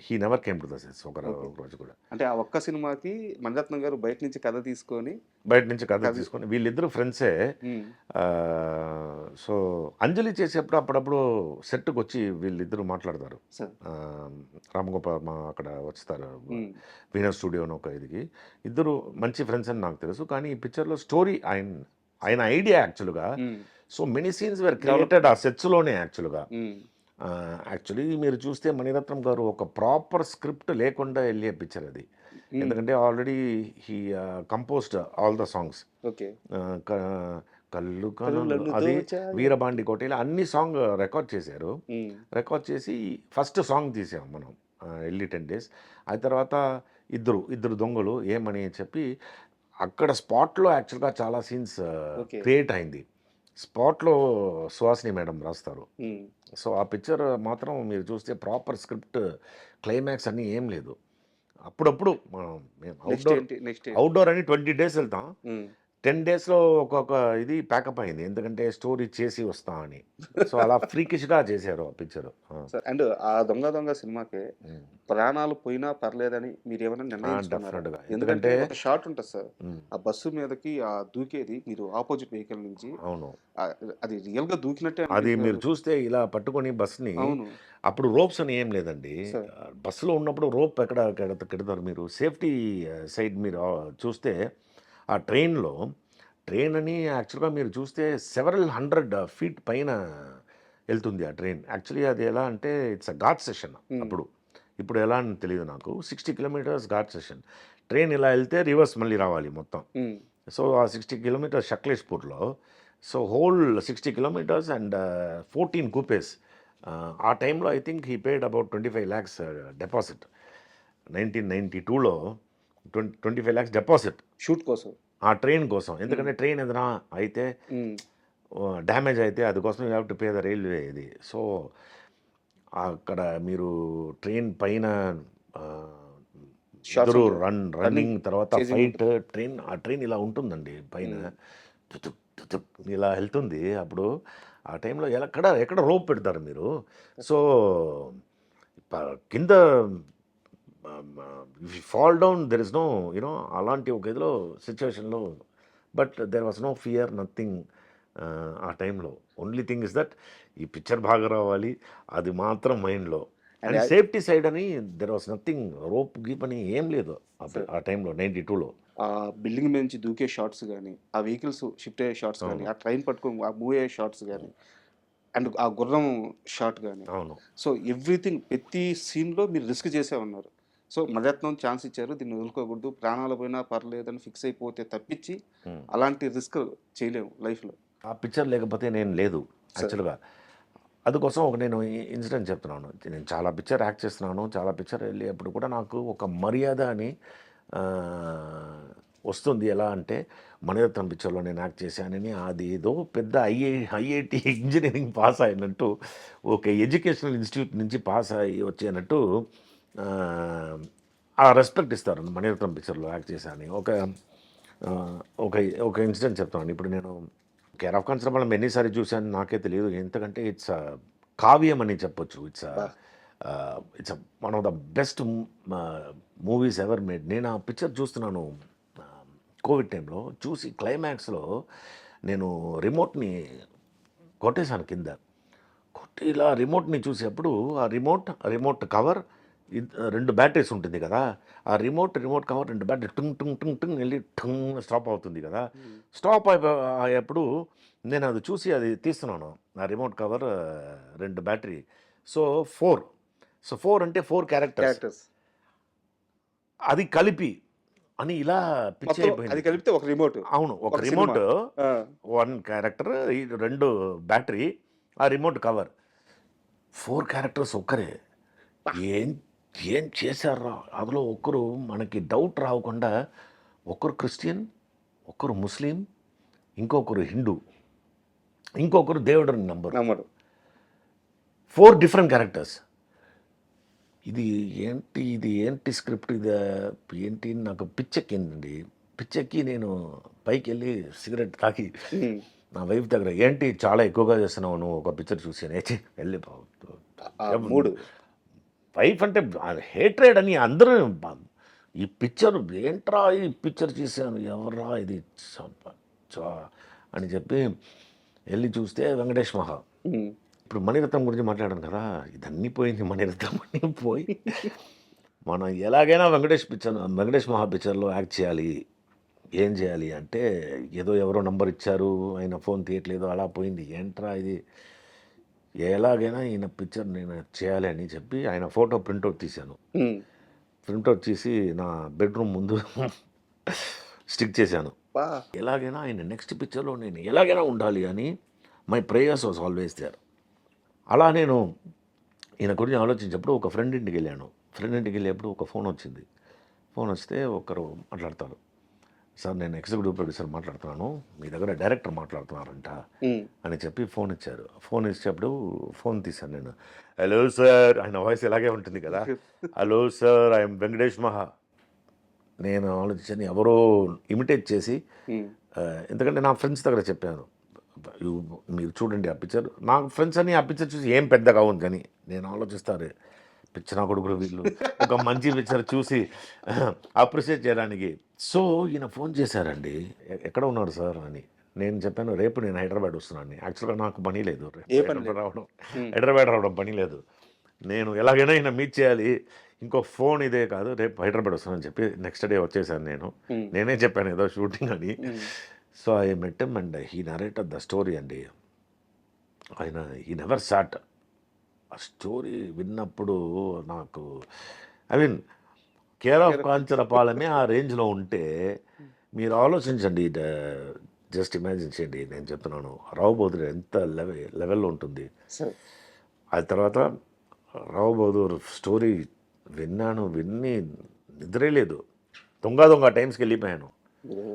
He never came to the sets ఒక Okay. రోజు కూడా. అంటే ఆ ఒక్క సినిమాకి మణిరత్నం గారు బయట నుంచి కథ తీసుకొని బయట నుంచి కథ కథ- తీసుకొని వీళ్ళిద్దరు ఫ్రెండ్సే. ఉమ్, సో అంజలి చేసేప్పుడు అప్పుడప్పుడు సెట్కి వచ్చి వీళ్ళిద్దరూ మాట్లాడతారు. సార్. రామగోపాల్ మా అక్కడ వస్తారు ఉమ్, వీనస్ స్టూడియో అని ఒక ఇదికి. ఇద్దరు మంచి ఫ్రెండ్స్ అని నాకు తెలుసు. కానీ ఈ పిక్చర్లో స్టోరీ ఆయన ఐడియా యాక్చువల్గా. Um, so many scenes were created ఆ సెట్స్లోనే యాక్చువల్గా. ఉమ్, యాక్చువల్లీ మీరు చూస్తే మణిరత్నం గారు ఒక ప్రాపర్ స్క్రిప్ట్ లేకుండా వెళ్ళే పిక్చర్ అది. ఎందుకంటే already he composed all the songs. Okay. కళ్ళు కళ్ళు కనులు అది దోచాయి. వీరబాండి కోటేలు అన్ని సాంగ్ రికార్డ్ చేశారు. ఉమ్, రికార్డ్ చేసి ఫస్ట్ సాంగ్ తీసాం మనం వెళ్ళి 10 days. ఆ తర్వాత ఇద్దరు దొంగలు ఏమని చెప్పి అక్కడ స్పాట్లో యాక్చువల్గా చాలా సీన్స్ Okay. క్రియేట్ అయింది. స్పాట్లో సుహాసిని మేడం రాస్తారు. ఉమ్, సో ఆ పిక్చర్ మాత్రం మీరు చూస్తే ప్రాపర్ స్క్రిప్ట్ క్లైమాక్స్ అన్నీ ఏం లేదు. అప్పుడప్పుడు మేము నెక్స్ట్ ఏంటి నెక్స్ట్ ఏంటి? అవుట్డోర్ అని 20 days వెళ్తాం. ఉమ్, 10 daysలో ఒక్కొక్క ఇది ప్యాకప్ అయింది. ఎందుకంటే స్టోరీ చేసి వస్తా అని. సో అలా ఫ్రీకిష్గా చేశారు ఆ పిక్చర్. సార్, అండ్ ఆ దొంగ సినిమాకి ప్రాణాలు పోయినా పర్లేదని మీరు ఏమైనా నిర్ణయించుకున్నారా? definitely గా. ఎందుకంటే ఎందుకంటే- ఒక షాట్ ఉంటుంది సార్, ఆ బస్సు మీదకి ఆ దూకేది మీరు ఆపోజిట్ వెహికల్ నుంచి అవును, అది రియల్ గా దూకినట్టే అది అనిపిస్తుంది. మీరు చూస్తే ఇలా పట్టుకొని బస్ని, అవును అప్పుడు రోప్స్ అని ఏం లేదండి. Sir. బస్సులో ఉన్నప్పుడు రోప్ ఎక్కడ కడతారు మీరు? సేఫ్టీ సైడ్ మీరు చూస్తే ఆ ట్రైన్ అని యాక్చువల్గా మీరు చూస్తే సెవరల్ 100 feet పైన వెళ్తుంది ఆ ట్రైన్. యాక్చువల్లీ అది ఎలా అంటే ఇట్స్ అ ఘాట్ సెషన్ అప్పుడు. ఇప్పుడు ఎలా అని తెలియదు నాకు. 60 kilometers ఘాట్ సెషన్. ట్రైన్ ఇలా వెళ్తే రివర్స్ మళ్ళీ రావాలి మొత్తం. ఉమ్, సో ఆ 60 kilometers షక్లేష్పూర్లో. So whole 60 kilometers and 14 coupes. ఆ టైంలో I think he paid about 25 lakhs deposit. 1992లో 25 lakhs డిపాజిట్ షూట్ కోసం. ఆ ట్రైన్ కోసం. ఎందుకంటే ట్రైన్ ఏదైనా అయితే ఉమ్, డ్యామేజ్ అయితే అది కోసం you have to pay the railway ఇది. సో అక్కడ మీరు ట్రైన్ పైన Shots ఇద్దరు ఉంటాయి. రన్నింగ్ తర్వాత chasing ఫైట్. ఆ ట్రైన్ ఇలా ఉంటుందండి పైన. తుతుక్ తుతుక్ ఇలా వెళ్తుంది. అప్పుడు ఆ టైంలో ఎక్కడ రోప్ పెడతారు మీరు? సో కింద fall down there is no you know అలాంటి ఒక ఇదిలో సిచ్యువేషన్లో. But there was no fear, nothing ఆ టైంలో. ఓన్లీ థింగ్ ఇస్ దట్ ఈ పిక్చర్ బాగా రావాలి, అది మాత్రం మైండ్లో. అండ్ సేఫ్టీ సైడ్ అని దెర్ వాస్ నథింగ్, రోప్ గీప్ అని ఏం లేదు ఆ టైంలో 92లో. ఆ బిల్డింగ్ మీద నుంచి దూకే షాట్స్ కానీ, ఆ వెహికల్స్ షిఫ్ట్ అయ్యే షాట్స్ కానీ, ఆ ట్రైన్ పట్టుకొని ఆ మూవ్ అయ్యే షాట్స్ కానీ, అండ్ ఆ గుర్రం షాట్ కానీ, అవును, సో ఎవ్రీథింగ్ ప్రతి సీన్లో మీరు రిస్క్ చేసే ఉన్నారు. సో మణిరత్నం ఛాన్స్ ఇచ్చారు, దీన్ని వదులుకోకూడదు, ప్రాణాలు పోయినా పర్లేదని ఫిక్స్ అయిపోతే తప్పించి అలాంటి రిస్క్ చేయలేము లైఫ్లో. ఆ పిక్చర్ లేకపోతే నేను లేదు యాక్చువల్గా. అందుకోసం ఒక నేను ఇన్సిడెంట్ చెప్తున్నాను. నేను చాలా పిక్చర్ యాక్ట్ చేస్తున్నాను, చాలా పిక్చర్ వెళ్ళేప్పుడు కూడా నాకు ఒక మర్యాద అని వస్తుంది. ఎలా అంటే మణిరత్నం పిక్చర్లో నేను యాక్ట్ చేశానని, అది ఏదో పెద్ద ఐఐటి ఇంజనీరింగ్ పాస్ అయినట్టు, ఒక ఎడ్యుకేషనల్ ఇన్స్టిట్యూట్ నుంచి పాస్ అయ్యి వచ్చేనట్టు ఆ రెస్పెక్ట్ ఇస్తారు మణిరత్నం పిక్చర్లో యాక్ట్ చేశాను. ఒక ఇన్సిడెంట్ చెప్తాను. ఇప్పుడు నేను కేర్ ఆఫ్ కాన్స్టేబుల్ ఎన్నిసారి చూశాను నాకే తెలియదు. ఎందుకంటే ఇట్స్ కావ్యం అని చెప్పొచ్చు. It's one of the best movies ever made. నేను ఆ పిక్చర్ చూస్తున్నాను కోవిడ్ టైంలో. చూసి క్లైమాక్స్లో నేను రిమోట్ని కొట్టేశాను కింద. కొట్టి ఇలా రిమోట్ని చూసేప్పుడు ఆ రిమోట్ కవర్ 2 బ్యాటరీస్ ఉంటుంది కదా. ఆ రిమోట్ కవర్ 2 బ్యాటరీ టుంగ్ టుంగ్ టుంగ్ టుంగ్ వెళ్ళి టుంగ్ స్టాప్ అవుతుంది కదా. స్టాప్ అయ్యేప్పుడు నేను అది చూసి అది తీస్తున్నాను. ఆ రిమోట్ కవర్ 2 బ్యాటరీ. సో 4 అంటే 4 క్యారెక్టర్స్ అది కలిపి అని ఇలా పిచ్చి అది అయిపోయింది. కలిపితే ఒక రిమోట్. అవును, ఒక ఒక రిమోట్, సినిమా. 1 క్యారెక్టర్, 2 బ్యాటరీ, ఆ రిమోట్ కవర్, 4 క్యారెక్టర్స్ ఒక్కరే. ఏం చేశారా అందులో? ఒక్కరు మనకి డౌట్ రాకుండా, ఒకరు క్రిస్టియన్, ఒకరు ముస్లిం, ఇంకొకరు హిందూ, ఇంకొకరు దేవుడు నమ్మరు. 4 డిఫరెంట్ క్యారెక్టర్స్. ఇది ఏంటి స్క్రిప్ట్ ఇది ఏంటి? నాకు పిచ్చెక్కిందండి. పిచ్చెక్కి నేను పైకి వెళ్ళి సిగరెట్ తాకి నా వైఫ్ దగ్గర, ఏంటి చాలా ఎక్కువగా చేస్తున్నావు నువ్వు ఒక పిక్చర్ చూసి వెళ్ళి ఆ మూడు వైఫ్ అంటే హేట్రేడ్ అని అందరూ ఈ పిక్చర్ ఏంట్రా ఈ పిక్చర్ చేశాను ఎవర్రా ఇది అని చెప్పి వెళ్ళి చూస్తే వెంకటేష్ మహా. ఉమ్, ఇప్పుడు మణిరత్నం గురించి మాట్లాడాను కదా, ఇదన్నీ పోయింది. మణిరత్నం అని పోయి మనం ఎలాగైనా వెంకటేష్ మహా పిక్చర్లో యాక్ట్ చేయాలి. ఏం చేయాలి అంటే ఏదో ఎవరో నంబర్ ఇచ్చారు, ఆయన ఫోన్ తీయట్లేదు, అలా పోయింది. ఏంట్రా ఇది, ఎలాగైనా ఈయన పిక్చర్ నేను చేయాలి అని చెప్పి ఆయన ఫోటో ప్రింట్అవుట్ తీశాను. ఉమ్, ప్రింట్అవుట్ చేసి నా బెడ్రూమ్ ముందు స్టిక్ చేశాను. బా, ఎలాగైనా ఆయన నెక్స్ట్ పిక్చర్లో నేను ఎలాగైనా ఉండాలి అని my prayers was always there. అలా నేను ఈయన గురించి ఆలోచించినప్పుడు ఒక ఫ్రెండ్ ఇంటికి వెళ్ళాను. ఫ్రెండ్ ఇంటికి వెళ్ళేప్పుడు ఒక ఫోన్ వచ్చింది. ఫోన్ వస్తే ఒకరు మాట్లాడతారు, సార్ నేను ఎగ్జిక్యూటివ్ ప్రొడ్యూసర్ మాట్లాడుతున్నాను, మీ దగ్గర డైరెక్టర్ మాట్లాడుతున్నారంట ఉమ్, అని చెప్పి ఫోన్ ఇచ్చారు. ఫోన్ ఇచ్చేప్పుడు ఫోన్ తీశాను నేను. హలో సార్, ఆయన వాయిస్ ఇలాగే ఉంటుంది కదా, హలో సార్ ఐఎమ్ వెంకటేష్ మహా. నేను ఆలోచించాను ఎవరో ఇమిటేట్ చేసి, ఉమ్, ఎందుకంటే నా ఫ్రెండ్స్ దగ్గర చెప్పాను, మీరు చూడండి ఆ పిక్చర్. నా ఫ్రెండ్స్ అని ఆ పిక్చర్ చూసి ఏం పెద్దగా ఉంది కానీ నేను ఆలోచిస్తారు పిక్చర్ నా కొడుకులు వీళ్ళు ఒక మంచి పిక్చర్ చూసి అప్రిషియేట్ చేయడానికి. సో ఈయన ఫోన్ చేశారండి, ఎక్కడ ఉన్నారు సార్ అని. నేను చెప్పాను రేపు నేను హైదరాబాద్ వస్తున్నాను. యాక్చువల్గా నాకు పని లేదు, హైదరాబాద్ రావడం పని లేదు. నేను ఎలాగైనా ఈయన మీట్ చేయాలి, ఇంకో ఫోన్ ఇదే కాదు, రేపు హైదరాబాద్ వస్తానని చెప్పి నెక్స్ట్ డే వచ్చేసాను. నేనే చెప్పాను ఏదో షూటింగ్ అని. So I met him and he narrated the story అండి. ఆయన హీ నెవర్ సాట్. ఆ స్టోరీ విన్నప్పుడు నాకు ఐ మీన్ కేర్ ఆఫ్ కాంచరపాలెమే ఆ రేంజ్లో ఉంటే మీరు ఆలోచించండి, జస్ట్ ఇమాజిన్ చేయండి. నేను చెప్తున్నాను రావు బహదూర్ ఎంత లెవెల్లో ఉంటుంది. సరే, ఆ తర్వాత రావు బహదూర్ స్టోరీ విని నిద్రే లేదు, దొంగ టైమ్స్కి వెళ్ళిపోయాను. మీరు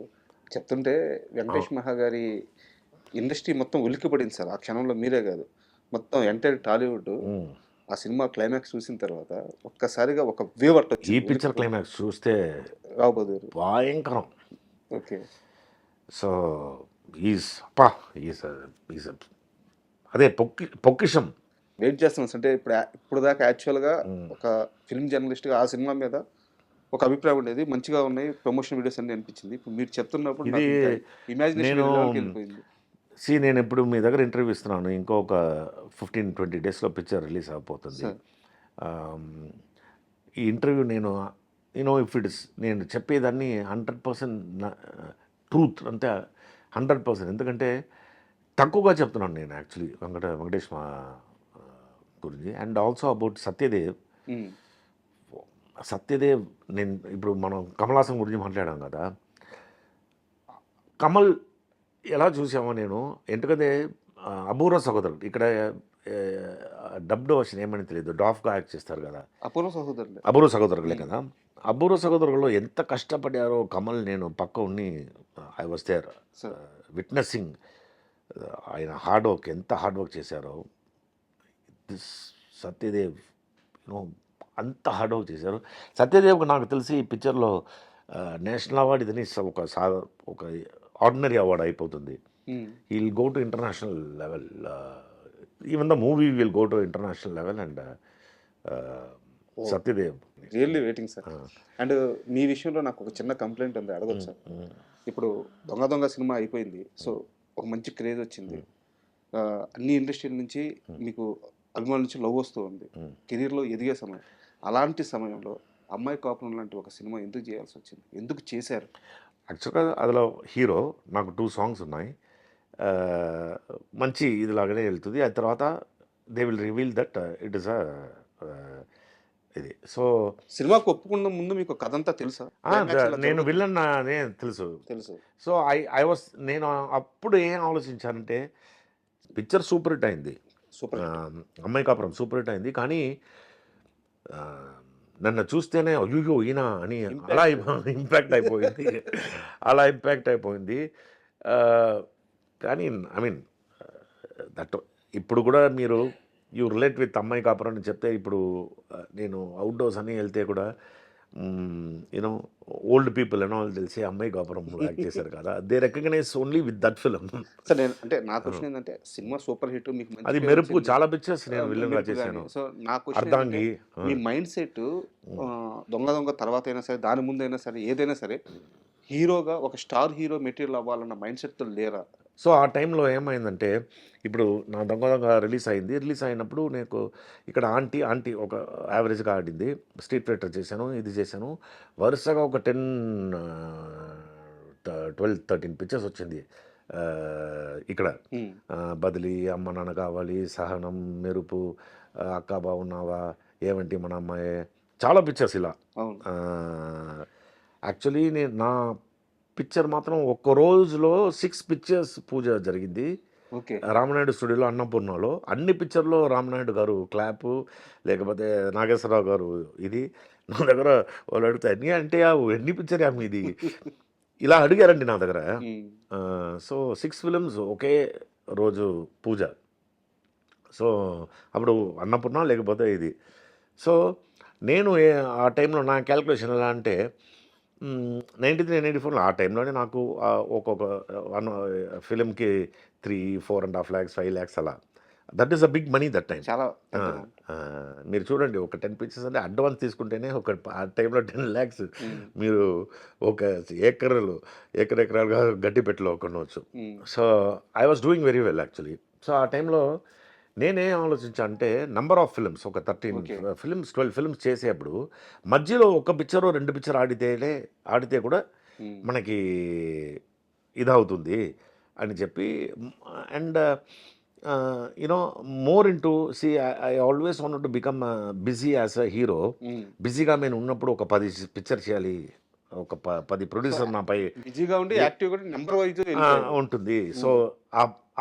చెప్తుంటే వెంకటేష్ మహా గారి ఇండస్ట్రీ మొత్తం ఉలిక్కిపడింది సార్. ఆ క్షణంలో మీరే కాదు, మొత్తం ఎంటైర్ టాలీవుడ్ ఆ సినిమా క్లైమాక్స్ చూసిన తర్వాత ఒక్కసారిగా ఒక వేవ్ ఈ వచ్చింది. పిక్చర్ క్లైమాక్స్ చూస్తే రావు బహదూర్. భయంకరం. ఓకే, సో ఈజ్ అదే పొక్కిషం. వెయిట్ చేస్తున్నాం అంటే ఇప్పుడు దాకా యాక్చువల్గా ఒక ఫిల్మ్ జర్నలిస్ట్గా ఆ సినిమా మీద ఒక అభిప్రాయం ఉండేది, మంచిగా ఉన్నాయి ప్రమోషన్ వీడియోస్ అన్ని అనిపించింది. ఇప్పుడు మీరు చెప్తున్నప్పుడు ఇది ఇమాజినేషన్ నేను వెళ్ళిపోయింది. నేను ఇప్పుడు మీ దగ్గర ఇంటర్వ్యూ ఇస్తున్నాను, ఇంకొక 15-20 డేస్లో పిక్చర్ రిలీజ్ అయిపోతుంది. సార్, ఈ ఇంటర్వ్యూ నేను ఇఫ్ ఇట్స్ నేను చెప్పేదాన్ని 100% ట్రూత్ అంతే, 100%. ఎందుకంటే తక్కువగా చెప్తున్నాను నేను యాక్చువల్లీ వెంకటేష్ మా గురించి. And also about Satyadev. Um, Satyadev నేను ఇప్పుడు మనం కమల్ హాసన్ గురించి మాట్లాడాం కదా, కమల్ ఎలా చూసామో నేను, ఎందుకంటే అపూర్వ సహోదరులు ఇక్కడ డబ్డ్ వర్షన్ ఏమని తెలియదు, డాఫ్గా యాక్ట్ చేస్తారు కదా, అపూర్వ సహోదరులే. అపూర్వ సహోదరులే కదా. అపూర్వ సహోదరులలో ఎంత కష్టపడారో కమల్, నేను పక్క ఉండి ఐ వాస్ దేర్ విట్నెసింగ్ ఆయన హార్డ్ వర్క్, ఎంత హార్డ్ వర్క్ చేశారో. దిస్ సత్యదేవ్ అంత హార్డ్ వర్క్ చేశారు. సత్యదేవ్కి నాకు తెలిసి ఈ పిక్చర్లో నేషనల్ అవార్డు ఇదని ఒక ఆర్డినరీ అవార్డు అయిపోతుంది. He will go to international level, even the movie will go to international level. And Satyadev really waiting sir. And మీ విషయంలో నాకు ఒక చిన్న కంప్లైంట్ ఉంది, అడగొచ్చు సార్. ఇప్పుడు దొంగ సినిమా అయిపోయింది, సో ఒక మంచి క్రేజ్ వచ్చింది, అన్ని ఇండస్ట్రీల నుంచి మీకు అభిమానుల నుంచి లవ్ వస్తూ ఉంది, కెరీర్లో ఎదిగే సమయం. అలాంటి సమయంలో అమ్మాయి కాపురం లాంటి ఒక సినిమా ఎందుకు చేయాల్సి వచ్చింది, ఎందుకు చేశారు? యాక్చువల్గా అందులో హీరో నాకు 2 సాంగ్స్ ఉన్నాయి, మంచి ఇదిలాగానే వెళ్తుంది. ఆ తర్వాత they will reveal that it is ఇది. సో సినిమాకు ఒప్పుకున్న ముందు మీకు కథ అంతా తెలుసా? నేను విలన్ అనే తెలుసు. సో నేను అప్పుడు ఏం ఆలోచించానంటే, పిక్చర్ సూపర్ హిట్ అయింది, అమ్మాయి కాపురం సూపర్ హిట్ అయింది, కానీ నన్ను చూస్తేనే అయ్యో ఈయన అని అలా ఇంపాక్ట్ అయిపోయింది. కానీ ఐ మీన్ దట్ ఇప్పుడు కూడా మీరు యూ రిలేట్ విత్ అమ్మాయి కాపురం అని చెప్తే, ఇప్పుడు నేను అవుట్డోర్స్ అన్నీ వెళ్తే కూడా యూనో ఓల్డ్ పీపుల్ అని వాళ్ళు తెలిసి అమ్మాయి గోపురంలో యాక్ట్ చేశారు కదా, they recognise only with that film. Sir నేను అంటే నా క్వశ్చన్ ఏంటంటే సినిమా సూపర్ హిట్ మీకు మంచి అది పేరు మెరుపు, వచ్చింది. చాలా పిక్చర్స్ నేను ఆ, విలన్గా మెరుపు చేశాను. గాని. సో నా క్వశ్చన్ అర్ధాంగి మీ మైండ్ సెట్ దొంగ దొంగ తర్వాత అయినా సరే దాని ముందు అయినా సరే ఏదైనా సరే హీరోగా ఒక స్టార్ హీరో మెటీరియల్ అవ్వాలన్న మైండ్ సెట్తో లేరా? సో ఆ టైంలో ఏమైందంటే, ఇప్పుడు నా దొంగ దొంగ రిలీజ్ అయింది. రిలీజ్ అయినప్పుడు నాకు ఇక్కడ ఆంటీ ఒక యావరేజ్గా ఆడింది. స్ట్రీట్ ఫైటర్ చేశాను, ఇది చేశాను. వరుసగా ఒక 10, 12, 13 పిక్చర్స్ వచ్చింది ఇక్కడ. బదిలీ, అమ్మ నాన్న కావాలి, సహనం, మెరుపు, అక్క బాగున్నావా, ఏమంటి మన అమ్మాయి, చాలా పిక్చర్స్ ఇలా. అవును. యాక్చువల్లీ నా పిక్చర్ మాత్రం ఒక్క రోజులో 6 పిక్చర్స్ పూజ జరిగింది ఓకే. రామనాయుడు స్టూడియోలో అన్నపూర్ణలో. అన్ని పిక్చర్లో రామనాయుడు గారు క్లాపు, లేకపోతే నాగేశ్వరరావు గారు ఇది. నా దగ్గర వాళ్ళు అడిగితే అన్నీ అంటే ఎన్ని పిక్చర్ మీది ఇలా అడిగారండి నా దగ్గర. సో 6 ఫిలిమ్స్ ఒకే రోజు పూజ. సో అప్పుడు అన్నపూర్ణ లేకపోతే ఇది. సో నేను ఆ టైంలో నా క్యాల్కులేషన్ ఎలా అంటే 93, 94 ఆ టైంలోనే నాకు ఒక్కొక్క ఫిలింకి 3, 4.5 lakhs, 5 lakhs అలా. That is a big money that time. చాలా మీరు చూడండి, ఒక 10 పిక్చర్స్ అంటే అడ్వాన్స్ తీసుకుంటేనే ఒక ఆ టైంలో 10 lakhs మీరు ఒక ఎకరాలుగా గడ్డిపెట్టలో కొనవచ్చు. So I was doing very well actually. So ఆ టైంలో నేనేం ఆలోచించా అంటే, నంబర్ ఆఫ్ ఫిల్మ్స్ ఒక 13 ఫిల్మ్స్ 12 ఫిల్మ్స్ చేసేప్పుడు మధ్యలో ఒక పిక్చర్ 2 పిక్చర్ ఆడితే కూడా మనకి ఇదవుతుంది అని చెప్పి. And you know more into I always wanted to become busy as a hero. బిజీగా నేను ఉన్నప్పుడు ఒక 10 పిక్చర్ చేయాలి, ఒక 10 ప్రొడ్యూసర్ నాపై బిజీగా ఉండి యాక్టివ్ కూడా నెంబర్ వైజ్ ఉంటుంది. సో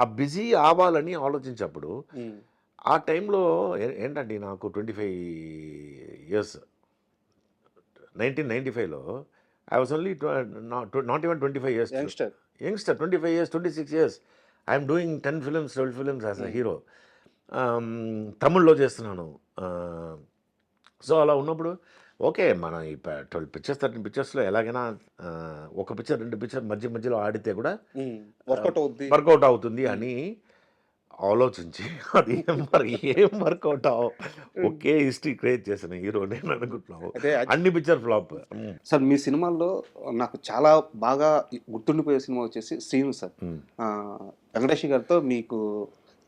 ఆ బిజీ అవ్వాలని ఆలోచించినప్పుడు ఆ టైంలో ఏంటండి, నాకు 25 years 1995లో I was only not even 25 years youngster. 25 years, 26 years I'm doing 10 films 12 films as a hero. తమిళ్లో చేస్తున్నాను. సో అలా ఉన్నప్పుడు ఓకే, మనం ఈ 12 పిక్చర్స్ 13 పిక్చర్స్లో ఎలాగైనా ఒక పిక్చర్ 2 పిక్చర్ మధ్యలో ఆడితే కూడా వర్కౌట్ అవుతుంది అని ఆలోచించి అది మరి ఏం వర్కౌట్ ఒకే హిస్టరీ క్రియేట్ చేసిన హీరో నేను అనుకుంటున్నావు. అన్ని పిక్చర్ ఫ్లాప్. సార్ మీ సినిమాల్లో నాకు చాలా బాగా గుర్తుండిపోయే సినిమా వచ్చేసి శ్రీను సార్. వెంకటేష్ గారితో మీకు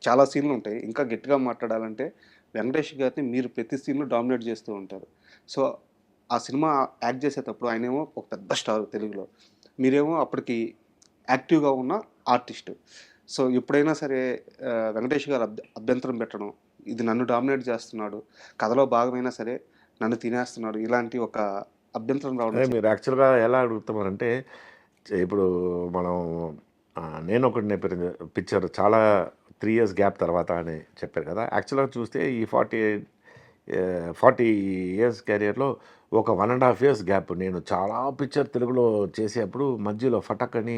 చాలా సీన్లు ఉంటాయి. ఇంకా గట్టిగా మాట్లాడాలంటే వెంకటేష్ గారిని మీరు ప్రతి సీన్లో డామినేట్ చేస్తూ ఉంటారు. సో ఆ సినిమా యాక్ట్ చేసేటప్పుడు ఆయనేమో ఒక పెద్ద స్టార్ తెలుగులో, మీరేమో అప్పటికి యాక్టివ్గా ఉన్న ఆర్టిస్ట్. సో ఎప్పుడైనా సరే వెంకటేష్ గారు అభ్యంతరం పెట్టడం, ఇది నన్ను డామినేట్ చేస్తున్నాడు, కథలో భాగమైనా సరే నన్ను తినేస్తున్నాడు, ఇలాంటి ఒక అభ్యంతరం రావడం. మీరు యాక్చువల్గా ఎలా అడుగుతున్నారంటే, ఇప్పుడు మనం నేను ఒకటి పిక్చర్ చాలా 3 years గ్యాప్ తర్వాత అని చెప్పారు కదా. యాక్చువల్గా చూస్తే ఈ 40 years కెరియర్లో ఒక 1.5 years గ్యాప్. నేను చాలా పిక్చర్ తెలుగులో చేసేప్పుడు మధ్యలో ఫటక్ అని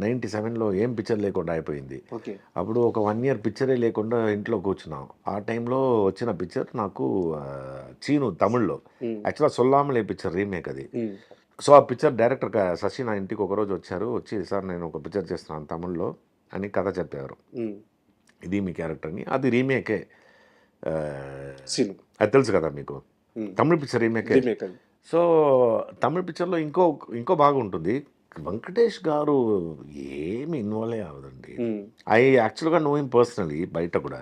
97లో ఏం పిక్చర్ లేకుండా అయిపోయింది. అప్పుడు ఒక 1 year పిక్చరే లేకుండా ఇంట్లో కూర్చున్నాం. ఆ టైంలో వచ్చిన పిక్చర్ నాకు చీను తమిళ్లో. యాక్చువల్గా సొల్లామలే పిక్చర్ రీమేక్ అది. సో ఆ పిక్చర్ డైరెక్టర్ శశి నా ఇంటికి ఒకరోజు వచ్చి సార్ నేను ఒక పిక్చర్ చేస్తున్నాను తమిళ్లో అని కథ చెప్పారు. ఇది మీ క్యారెక్టర్ని, అది రీమేకే. అది తెలుసు కదా మీకు, తమిళ పిక్చర్ రీమేకే. సో తమిళ పిక్చర్లో ఇంకో బాగా ఉంటుంది. వెంకటేష్ గారు ఏమి ఇన్వాల్వ్ అవ్వదండి. ఐ యాక్చువల్గా నో హిమ్ పర్సనలీ బయట కూడా.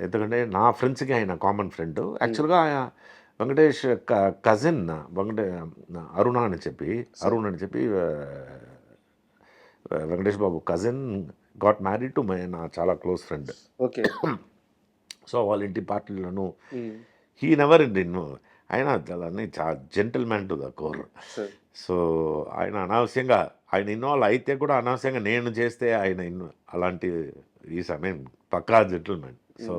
ఎందుకంటే నా ఫ్రెండ్స్కి ఆయన కామన్ ఫ్రెండ్. యాక్చువల్గా వెంకటేష్ కజిన్ అరుణ అని చెప్పి వెంకటేష్ బాబు కజిన్ గాట్ మ్యారీడ్ టు నా చాలా క్లోజ్ ఫ్రెండ్. ఓకే. సో వాళ్ళ ఇంటి పార్టీలను హీ నెవర్ ఆయన చాలా gentleman to the core. So ఆయన అనవసరంగా ఆయన ఇన్వాల్వ్ అయితే కూడా అనవసరంగా నేను చేస్తే ఆయన అలాంటి ఈస్ పక్కా gentleman. So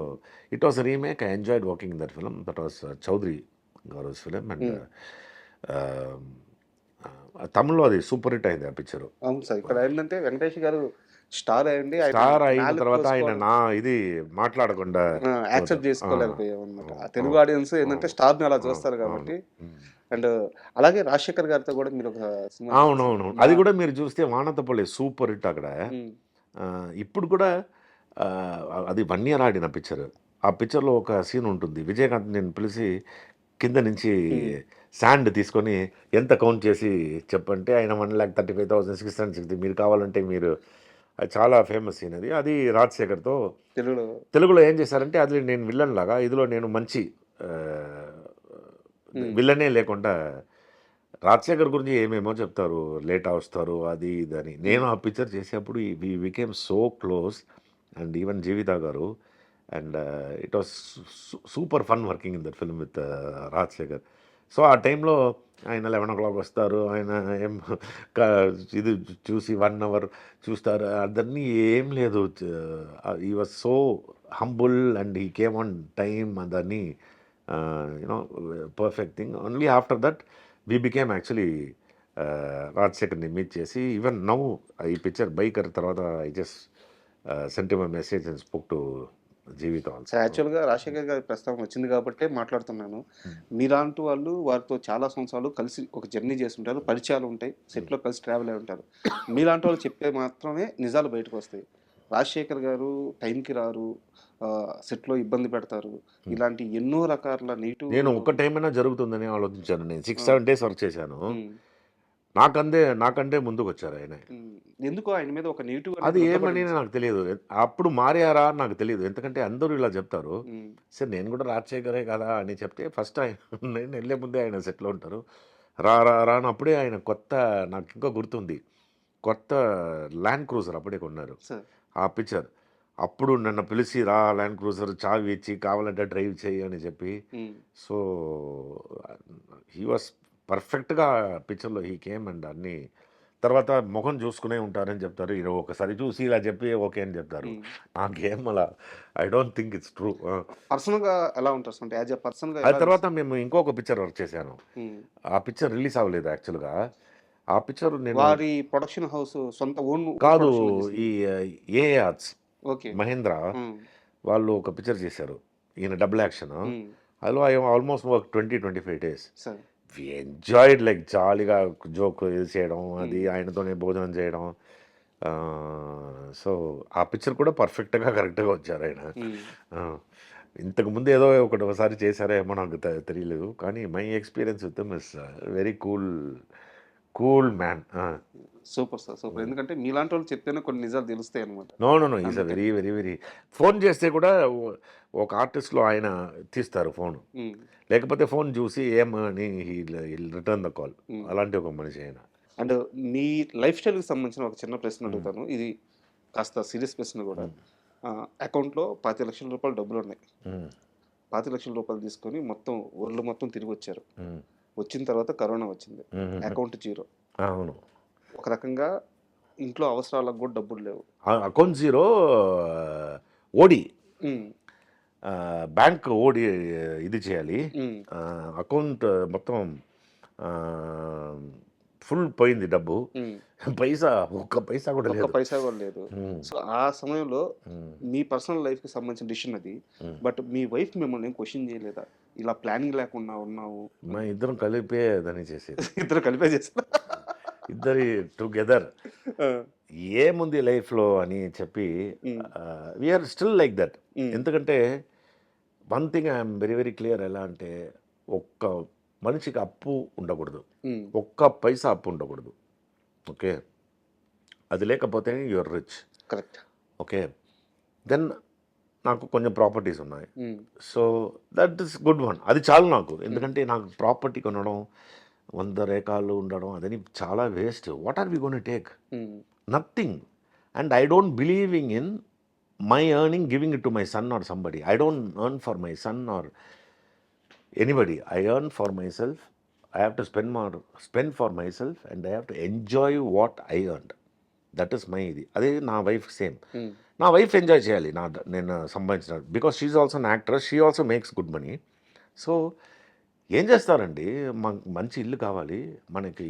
it was remake. I enjoyed working in that film. That was Chowdary గారు's ఫిలిం. అండ్ తమిళ్లో అది సూపర్ హిట్ అయింది ఆ పిక్చర్. అవును సార్. ఇక్కడ ఏంటంటే వెంకటేష్ గారు స్టార్ అయ్యండి. స్టార్ అయిన తర్వాత ఆయన నా ఇది మాట్లాడకుండా యాక్సెప్ట్ చేసుకోలేకపోయామన్నమాట. ఆ తెలుగు ఆడియన్స్ ఏంటంటే స్టార్ని అలా చూస్తారు కాబట్టి. అండ్ అలాగే రాజశేఖర్ గారితో కూడా మీరు ఒక సినిమా. అవునవును, అది కూడా మీరు చూస్తే వానతపల్లి సూపర్ హిట్ అక్కడ. ఇప్పుడు కూడా అది 1 year ఆడిన పిక్చర్. ఆ పిక్చర్లో ఒక సీన్ ఉంటుంది, విజయకాంత్ నేను పిలిచి కింద నుంచి శాండ్ తీసుకొని ఎంత కౌంట్ చేసి చెప్పంటే ఆయన 1,35,660 మీరు కావాలంటే మీరు, అది చాలా ఫేమస్ సీన్ అది. అది రాజశేఖర్తో తెలుగులో ఏం చేశారంటే, అది నేను విల్లన్ లాగా, ఇదిలో నేను మంచి విల్లనే లేకుండా రాజశేఖర్ గురించి ఏమేమో చెప్తారు, లేట్ వస్తారు అది ఇదని. నేను ఆ పిక్చర్ చేసేప్పుడు we became so close, and even Jeevitha garu, and it was super fun working in that film with Rajasekhar. So ఆ టైంలో ఆయన 11 o'clock వస్తారు, ఆయన ఏం ఇది చూసి 1 hour చూస్తారు, అదన్నీ ఏం లేదు. He was so humble and he came on time, అదని you know perfect thing. Only after that we became actually రాజశేఖర్ని మీట్ చేసి, ఈవెన్ నౌ ఈ పిక్చర్ బైకర్ తర్వాత I just sent my message and spoke to జీవితం. యాక్చువల్గా రాజశేఖర్ గారి ప్రస్తావన వచ్చింది కాబట్టి మాట్లాడుతున్నాను. మీలాంటి వాళ్ళు వారితో చాలా సంవత్సరాలు కలిసి ఒక జర్నీ చేస్తుంటారు, పరిచయాలు ఉంటాయి, సెట్లో కలిసి ట్రావెల్ అయి ఉంటారు. మీలాంటి వాళ్ళు చెప్పే మాత్రమే నిజాలు బయటకు వస్తాయి. రాజశేఖర్ గారు టైంకి రారు, సెట్లో ఇబ్బంది పెడతారు, ఇలాంటి ఎన్నో రకాల నెగిటివ్. నేను ఒక టైం అయినా జరుగుతుందని ఆలోచించాను. నేను 6-7 days వర్క్ చేశాను, నాకంటే ముందుకు వచ్చారు ఆయన. ఎందుకు ఆయన మీద ఒక నెగిటివ్, అది ఏమని నాకు తెలియదు. అప్పుడు మారారా నాకు తెలియదు, ఎందుకంటే అందరూ ఇలా చెప్తారు. సరే నేను కూడా రాజశేఖరే కదా అని చెప్తే, ఫస్ట్ ఆయన నేను వెళ్ళే ముందే ఆయన సెట్లో ఉంటారు. రానప్పుడే ఆయన కొత్త, నాకు ఇంకా గుర్తుంది, కొత్త ల్యాండ్ క్రూజర్ అప్పుడే కొన్నారు ఆ పిక్చర్. అప్పుడు నన్ను పిలిచి రా ల్యాండ్ క్రూజర్ చావి ఇచ్చి కావాలంటే డ్రైవ్ చేయి అని చెప్పి. సో హీ వాస్ పర్ఫెక్ట్గా పిక్చర్లో హీ కేమ్, అండ్ అన్ని తర్వాత ముఖం చూసుకునే ఉంటారని చెప్తారు. ఈయన ఒకసారి చూసి ఇలా చెప్పి ఓకే అని చెప్తారు. నాకేం అలా I don't think it's true. పర్సనల్గా ఎలా ఉంటారు అంటే యాజ్ ఎ పర్సన్గా. ఆ తర్వాత మేము ఇంకొక పిక్చర్ వర్క్ చేశాను. ఆ పిక్చర్ రిలీజ్ అవ్వలేదు యాక్చువల్గా. ఆ పిక్చర్ నేను వారి ప్రొడక్షన్ హౌస్ సొంత ఓన్ కాదు, ఈ ఏ ఆర్ట్స్ ఓకే మహేంద్ర వాళ్ళు ఒక పిక్చర్ చేశారు, ఈయన డబుల్ యాక్షన్. అందులో I almost work 20-25 days. We enjoyed, like జాలీగా జోక్ ఇది చేయడం, అది ఆయనతోనే భోజనం చేయడం. సో ఆ పిక్చర్ కూడా పర్ఫెక్ట్గా కరెక్ట్గా వచ్చారు ఆయన. ఇంతకుముందు ఏదో ఒకసారి చేశారేమో నాకు తెలియలేదు, కానీ my experience with him is very cool man. Super sir, super. ఎందుకంటే మీలాంటి వాళ్ళు చెప్తేనే కొన్ని నిజాలు తెలుస్తాయి అనమాట. No is a very phone చేస్తే కూడా ఒక ఆర్టిస్ట్లో ఆయన తీస్తారు ఫోన్, లేకపోతే ఫోన్ చూసి ఏమని రిటర్న్ ద కాల్, అలాంటి ఒక మనిషి ఆయన. అండ్ మీ లైఫ్ స్టైల్కి సంబంధించిన ఒక చిన్న ప్రశ్న అడుగుతాను, ఇది కాస్త సీరియస్ ప్రశ్న కూడా. అకౌంట్లో 25 లక్షల రూపాయలు డబ్బులు ఉన్నాయి. 25 లక్షల రూపాయలు తీసుకొని మొత్తం ఒళ్ళు మొత్తం తిరిగి వచ్చారు. వచ్చిన తర్వాత కరోనా వచ్చింది, అకౌంట్ 0. అవును, ఒక రకంగా ఇంట్లో అవసరాలకు కూడా డబ్బులు లేవు. అకౌంట్ 0, ఓడి బ్యాంక్ ఓడి ఇది చేయాలి. అకౌంట్ మొత్తం ఫుల్ పోయింది డబ్బు, ఒక్క పైసా కూడా లేదు. సో ఆ సమయంలో మీ పర్సనల్ లైఫ్కి సంబంధించిన డిసిషన్ అది. బట్ మీ వైఫ్ మిమ్మల్ని క్వశ్చన్ చేయలేదా, ఇలా ప్లానింగ్ లేకుండా ఉన్నావు? మా ఇద్దరం కలిపే దాన్ని చేసేది. ఇద్దరు కలిపే చేస్తారు, ఇద్దరి టుగెదర్ ఏముంది లైఫ్లో అని చెప్పి. We are still like that. ఎందుకంటే one thing I'm very clear, ఎలా అంటే ఒక్క మనిషికి అప్పు ఉండకూడదు, ఒక్క పైసా అప్పు ఉండకూడదు. ఓకే, అది లేకపోతే your rich. Correct. Okay, then నాకు కొంచెం ప్రాపర్టీస్ ఉన్నాయి. So that is good one, అది చాలు నాకు. ఎందుకంటే నాకు ప్రాపర్టీ కొనడం, 100 acres ఉండడం, అదని చాలా waste. What are we gonna take? Nothing. And I don't believing in my earning giving it to my son or somebody. I don't earn for my son or anybody. I earn for myself. I have to spend for myself, and I have to enjoy what I earned. That is my ఇది. అదే నా wife same. నా wife enjoy చేయాలి నేను సంపాదించిన, because she also an actress, she also makes good money. So ఏం చేస్తారండి, మనకు మంచి ఇల్లు కావాలి, మనకి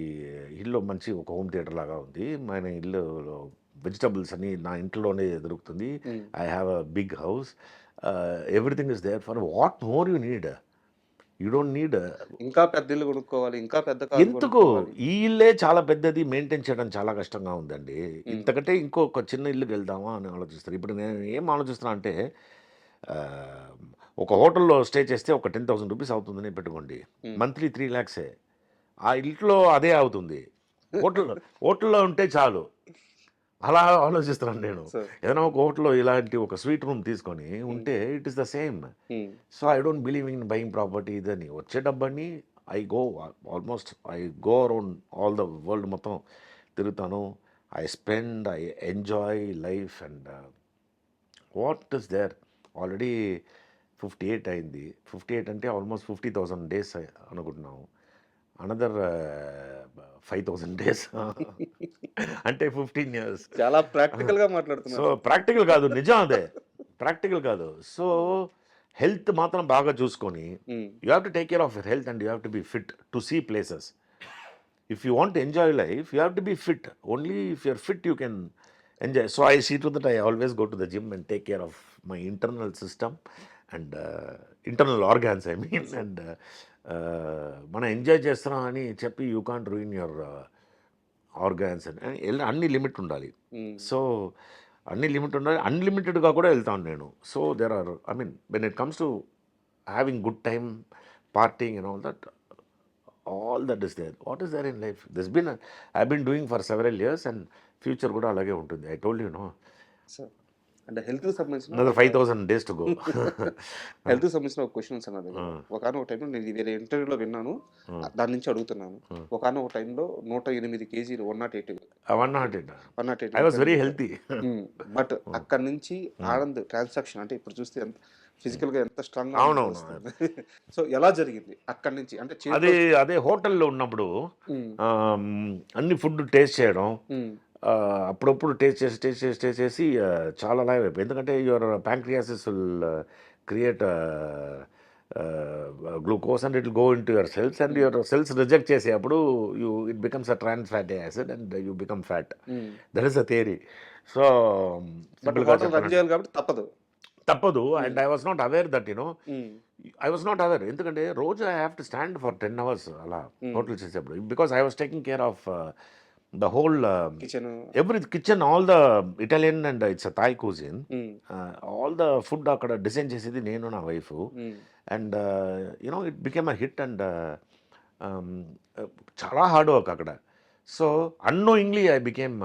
ఇల్లు మంచి ఒక హోమ్ థియేటర్ లాగా ఉంది, మన ఇల్లులో వెజిటబుల్స్ అని నా ఇంట్లోనే దొరుకుతుంది, I have a big house, everything is there, for what more you need? You don't need. ఇంకా పెద్ద ఇల్లు కొనుక్కోవాలి, ఇంకా పెద్ద కారు ఎందుకు? కొనుక్కోవాలి. ఈ ఇల్లే చాలా పెద్దది, మెయింటైన్ చేయడం చాలా కష్టంగా ఉందండి. ఇంతకంటే ఇంకొక చిన్న ఇల్లుకి వెళ్దామా అని ఆలోచిస్తారు. ఇప్పుడు నేను ఏం ఆలోచిస్తున్నా అంటే, ఒక హోటల్లో స్టే చేస్తే ఒక 10,000 రూపీస్ అవుతుందని పెట్టుకోండి, మంత్లీ 3 lakhs. ఆ ఇంట్లో అదే అవుతుంది. హోటల్లో ఉంటే చాలు. అలా ఆలోచిస్తున్నాను నేను. సో ఏదైనా ఒక హోటల్లో ఇలాంటి ఒక స్వీట్ రూమ్ తీసుకొని ఉంటే it is the same. So I don't believe in buying property ఇదని. వచ్చే డబ్బని almost I go around all the world మొత్తం తిరుగుతాను. I spend, I enjoy life and what is there. Already 58 అయింది. 58 అంటే ఆల్మోస్ట్ 50,000 డేస్ అనుకుంటున్నాము. అనదర్ 5,000 డేస్ అంటే 15 years. చాలా ప్రాక్టికల్ గా సో మాట్లాడుతున్నారు. ప్రాక్టికల్ కాదు, నిజం అదే, ప్రాక్టికల్ కాదు. సో హెల్త్ మాత్రం బాగా చూసుకొని, you have to take care of your health and you have to be fit to see places. If you want to enjoy life, you have to be fit. Only if you're fit, you can enjoy. So I see to that I always go to the gym and take care of my internal system and internal organs, I mean. And మనం enjoy చేస్తున్నాం అని చెప్పి you can't ruin your organs అని అన్ని limit ఉండాలి. So అన్ని limit ఉండాలి, అన్లిమిటెడ్గా కూడా వెళ్తాను నేను. So there are, I mean, when it comes to having good time, partying and all that is there. What is there in life? I've been doing for several years and future కూడా అలాగే ఉంటుంది. I told you, no. So అంటే health కి సంబంధించిన Another 5,000 days to go. Health కి సంబంధించిన ఒక questions అన్నది ఒకనొక టైంలో నేను వేరే ఇంటర్వ్యూలో విన్నాను, దాని నుంచి అడుగుతున్నాను. ఒకనొక టైంలో 108 kg 108 I was very healthy. But అక్కడ నుంచి ఆనంద్ ట్రాన్సాక్షన్ అంటే ఇప్పుడు చూస్తే ఎంత ఫిజికల్ గా ఎంత స్ట్రాంగ్ అవునవును. సో ఎలా జరిగింది అక్కడి నుంచి? అంటే అదే హోటల్లో ఉన్నప్పుడు అన్ని ఫుడ్ టేస్ట్ చేయడం, అప్పుడప్పుడు టేస్ట్ చేసి చాలా లావ్ అయిపోయి. ఎందుకంటే your pancreas will create glucose and it will go into your cells and your cells reject చేసేటప్పుడు it becomes a trans fatty acid and you become fat. That is a theory. So run చేయాలి కాబట్టి తప్పదు. And I was not aware that, I was not aware. ఎందుకంటే రోజు I have to stand for 10 hours అలా hotel చేసేప్పుడు, because I was taking care of the whole every kitchen, all the Italian and it's a Thai cuisine, all the food akkada design chesidi nenu na wife, and it became a hit and chala hard work akkada. So unknowingly I became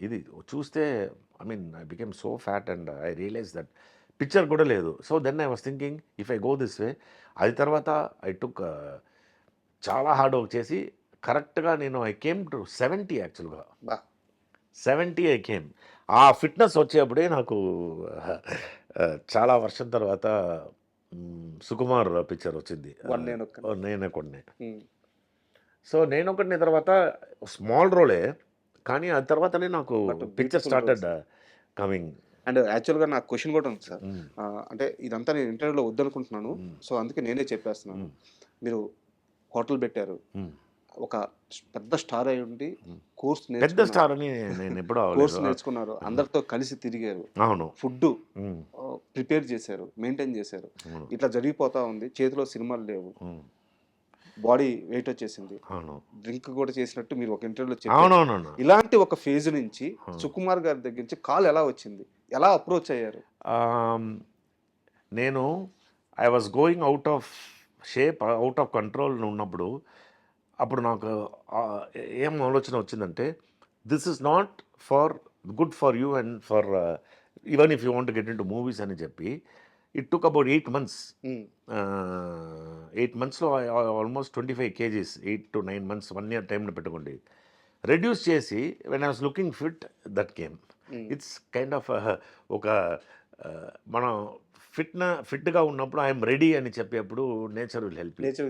idi chuste, I mean I became so fat and I realized that picture kuda ledu. So then I was thinking, if I go this way, adi tarvata I took chala hard work chesi కరెక్ట్గా నేను I came to 70. యాక్చువల్గా 70 I came. ఆ fitness వచ్చేప్పుడే నాకు చాలా వర్షం తర్వాత Sukumar picture వచ్చింది, నేనే కొన్ని. సో నేను ఒకటి తర్వాత స్మాల్ రోలే, కానీ ఆ తర్వాతనే నాకు పిక్చర్ స్టార్టెడ్ కమింగ్. అండ్ యాక్చువల్గా నాకు క్వశ్చన్ కూడా ఉంది సార్. అంటే ఇదంతా నేను ఇంటర్వ్యూలో వద్దనుకుంటున్నాను, సో అందుకే నేనే చెప్పేస్తున్నాను. మీరు హోటల్ పెట్టారు, ఒక పెద్ద స్టార్ అయి ఉండి పెద్ద స్టార్ అని నేను ఎప్పుడు కోర్స్ నేర్చుకున్నారు, అందరితో కలిసి తిరిగారు, అవును, ఫుడ్ ప్రిపేర్ చేశారు, మెయింటైన్ చేశారు. ఇట్లా జరిగిపోతా ఉంది, చేతిలో సినిమాలు లేవు, బాడీ వెయిట్ వచ్చేసింది, డ్రింక్ కూడా చేసినట్టు మీరు ఒక ఇంటర్వ్యూలో చెప్పారు. ఇలాంటి ఒక ఫేజ్ నుంచి సుకుమార్ గారి దగ్గర నుంచి కాల్ ఎలా వచ్చింది, ఎలా అప్రోచ్ అయ్యారు? నేను I was going out of shape, out of control ఉన్నప్పుడు అప్పుడు నాకు ఏం ఆలోచన వచ్చిందంటే, this is not for good for you and for even if you want get into movies అని చెప్పి ఇట్ టుక్ అబౌట్ 8 months. 8 monthsలో ఆల్మోస్ట్ 25 kgs, 8 to 9 months, 1 year టైంలో పెట్టుకోండి, రెడ్యూస్ చేసి when I was looking fit that came. It's kind of ఒక మనం ఫిట్గా ఉన్నప్పుడు ఐఎమ్ రెడీ అని చెప్పేప్పుడు నేచర్ విల్ హెల్ప్, నేచర్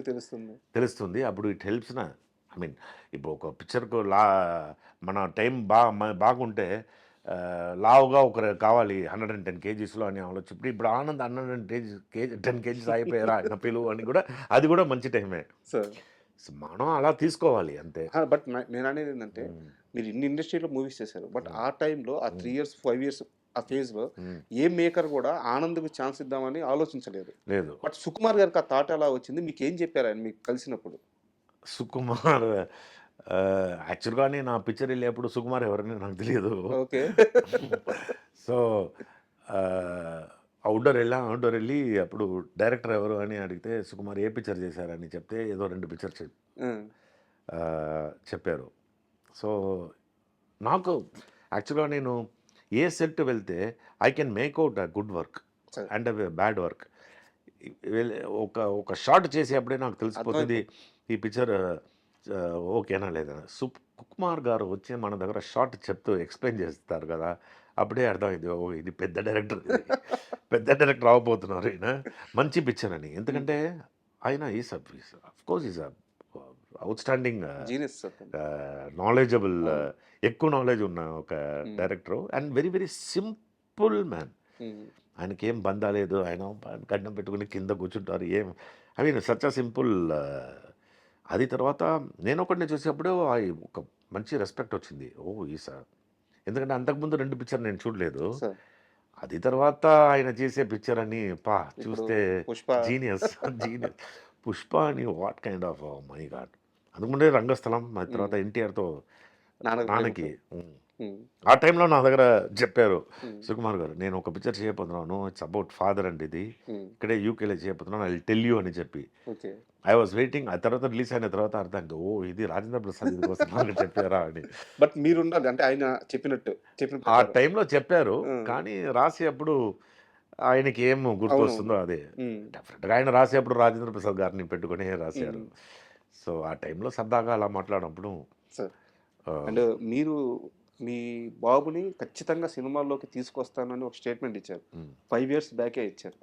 తెలుస్తుంది. అప్పుడు ఇట్ హెల్ప్స్ నా. ఐ మీన్ ఇప్పుడు ఒక పిక్చర్కు మన టైం బాగుంటే లావుగా ఒకరు కావాలి 110 కేజీస్లో అని ఆలోచన. ఇప్పుడు ఆనంద్ 10 కేజీస్ అయిపోయారా ఆయన పిలువు అని కూడా అది కూడా మంచి టైమే. సార్ సో మనం అలా తీసుకోవాలి అంతే. బట్ నేను అనేది ఏంటంటే మీరు ఇన్ని ఇండస్ట్రీలో మూవీస్ చేశారు, బట్ ఆ టైంలో ఆ 3 ఇయర్స్ 5 ఇయర్స్ ఆ ఫేజ్లో ఏ మేకర్ కూడా ఆనంద్కి ఛాన్స్ ఇద్దామని ఆలోచించలేదు. లేదు. బట్ సుకుమార్ గారికి ఆ థాట్ ఎలా వచ్చింది, మీకు ఏం చెప్పారు ఆయన మీకు కలిసినప్పుడు? సుకుమార్ యాక్చువల్గానే నా పిక్చర్ వెళ్ళేప్పుడు సుకుమార్ ఎవరని నాకు తెలియదు. ఓకే. సో అవుట్డోర్ వెళ్ళి అప్పుడు డైరెక్టర్ ఎవరు అని అడిగితే సుకుమార్ ఏ పిక్చర్ చేశారని చెప్తే ఏదో 2 పిక్చర్స్ చెప్పారు. సో నాకు యాక్చువల్గా నేను ఏ సెట్ వెళ్తే I can make out a good work and bad work. ఒక షార్ట్ చేసేప్పుడే నాకు తెలిసిపోతుంది ఈ పిక్చర్ ఓకేనా లేదా. సుకుమార్ గారు వచ్చి మన దగ్గర షార్ట్ చెప్తూ ఎక్స్ప్లెయిన్ చేస్తారు కదా, అప్పుడే అర్థమైంది ఓ ఇది పెద్ద డైరెక్టర్ అవ్వబోతున్నారు ఈయన, మంచి పిక్చర్ అని. ఎందుకంటే ఆయన is of course is out standing knowledgeable, ఎక్కువ నాలెడ్జ్ ఉన్న ఒక director and very very simple man. ఆయనకి ఏం బందా లేదు, ఆయన గడ్డం పెట్టుకుని కింద కూర్చుంటారు, ఏం I mean such a simple. అది తర్వాత నేను ఒకటిని చూసేప్పుడు ఒక మంచి రెస్పెక్ట్ వచ్చింది. ఓ ఈ సార్, ఎందుకంటే అంతకుముందు 2 పిక్చర్ నేను చూడలేదు. అది తర్వాత ఆయన చేసే పిక్చర్ అని చూస్తే జీనియస్. పుష్ప అని what kind of my God. అందుకుంటే రంగస్థలం, ఆ తర్వాత ఎన్టీఆర్తో నాన్నకి. ఆ టైంలో నా దగ్గర చెప్పారు సుకుమార్ గారు, నేను ఒక పిక్చర్ చేయబోతున్నాను, ఇట్స్ అబౌట్ ఫాదర్ అండి, ఇది ఇక్కడే యూకేలో చేయబోతున్నాను, ఐ విల్ టెల్ యూ అని చెప్పి ఐ వాజ్ వెయిటింగ్. ఆ తర్వాత రిలీజ్ అయిన తర్వాత అర్థం, ఓ ఇది రాజేంద్ర ప్రసాద్ ఇది కోసం నాకు చెప్పారా అని. బట్ మీరు ఉండాలి అంటే ఆయన చెప్పినట్టు ఆ టైంలో చెప్పారు, కానీ రాసేప్పుడు ఆయనకి ఏం గుర్తొస్తుందో అదే. డెఫినెట్గా ఆయన రాసేప్పుడు రాజేంద్ర ప్రసాద్ గారిని పెట్టుకుని రాశారు. సో ఆ టైంలో సరదాగా అలా మాట్లాడినప్పుడు. అండ్ మీరు మీ బాబుని ఖచ్చితంగా సినిమాల్లోకి తీసుకొస్తానని ఒక స్టేట్మెంట్ ఇచ్చారు, 5 ఇయర్స్ బ్యాకే ఇచ్చారు.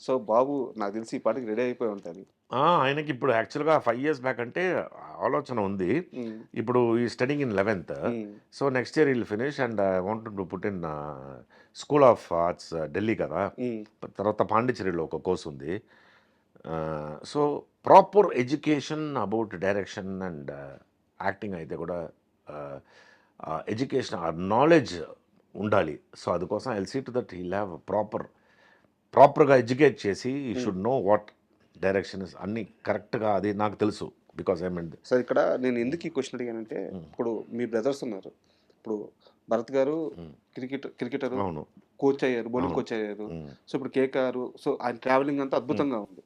సో బాబు నాకు తెలిసి ఈ పాటికి రెడీ అయిపోయి ఉంటుంది. ఆయనకి ఇప్పుడు యాక్చువల్గా 5 ఇయర్స్ బ్యాక్ అంటే ఆలోచన ఉంది. ఇప్పుడు ఈ studying in 11th, so next year will finish and I want to put in school of arts Delhi కదా, తర్వాత పాండిచ్చేరిలో ఒక కోర్స్ ఉంది. So proper education about direction and acting అయితే కూడా ఎడ్యుకేషన్ నాలెడ్జ్ ఉండాలి. సో అందుకోసం I'll see to that he'll have ప్రాపర్గా ఎడ్యుకేట్ చేసి ఈ should know what direction is అన్నీ కరెక్ట్గా. అది నాకు తెలుసు బికాస్ ఐ మీన్. సార్ ఇక్కడ నేను ఎందుకు ఈ క్వశ్చన్ అడిగానంటే, ఇప్పుడు మీ బ్రదర్స్ ఉన్నారు, ఇప్పుడు భరత్ గారు క్రికెటర్ కోచ్ అయ్యారు, బౌలింగ్ కోచ్ అయ్యారు. సో ఇప్పుడు కేకేఆర్, సో ఆయన ట్రావెలింగ్ అంతా అద్భుతంగా ఉంది.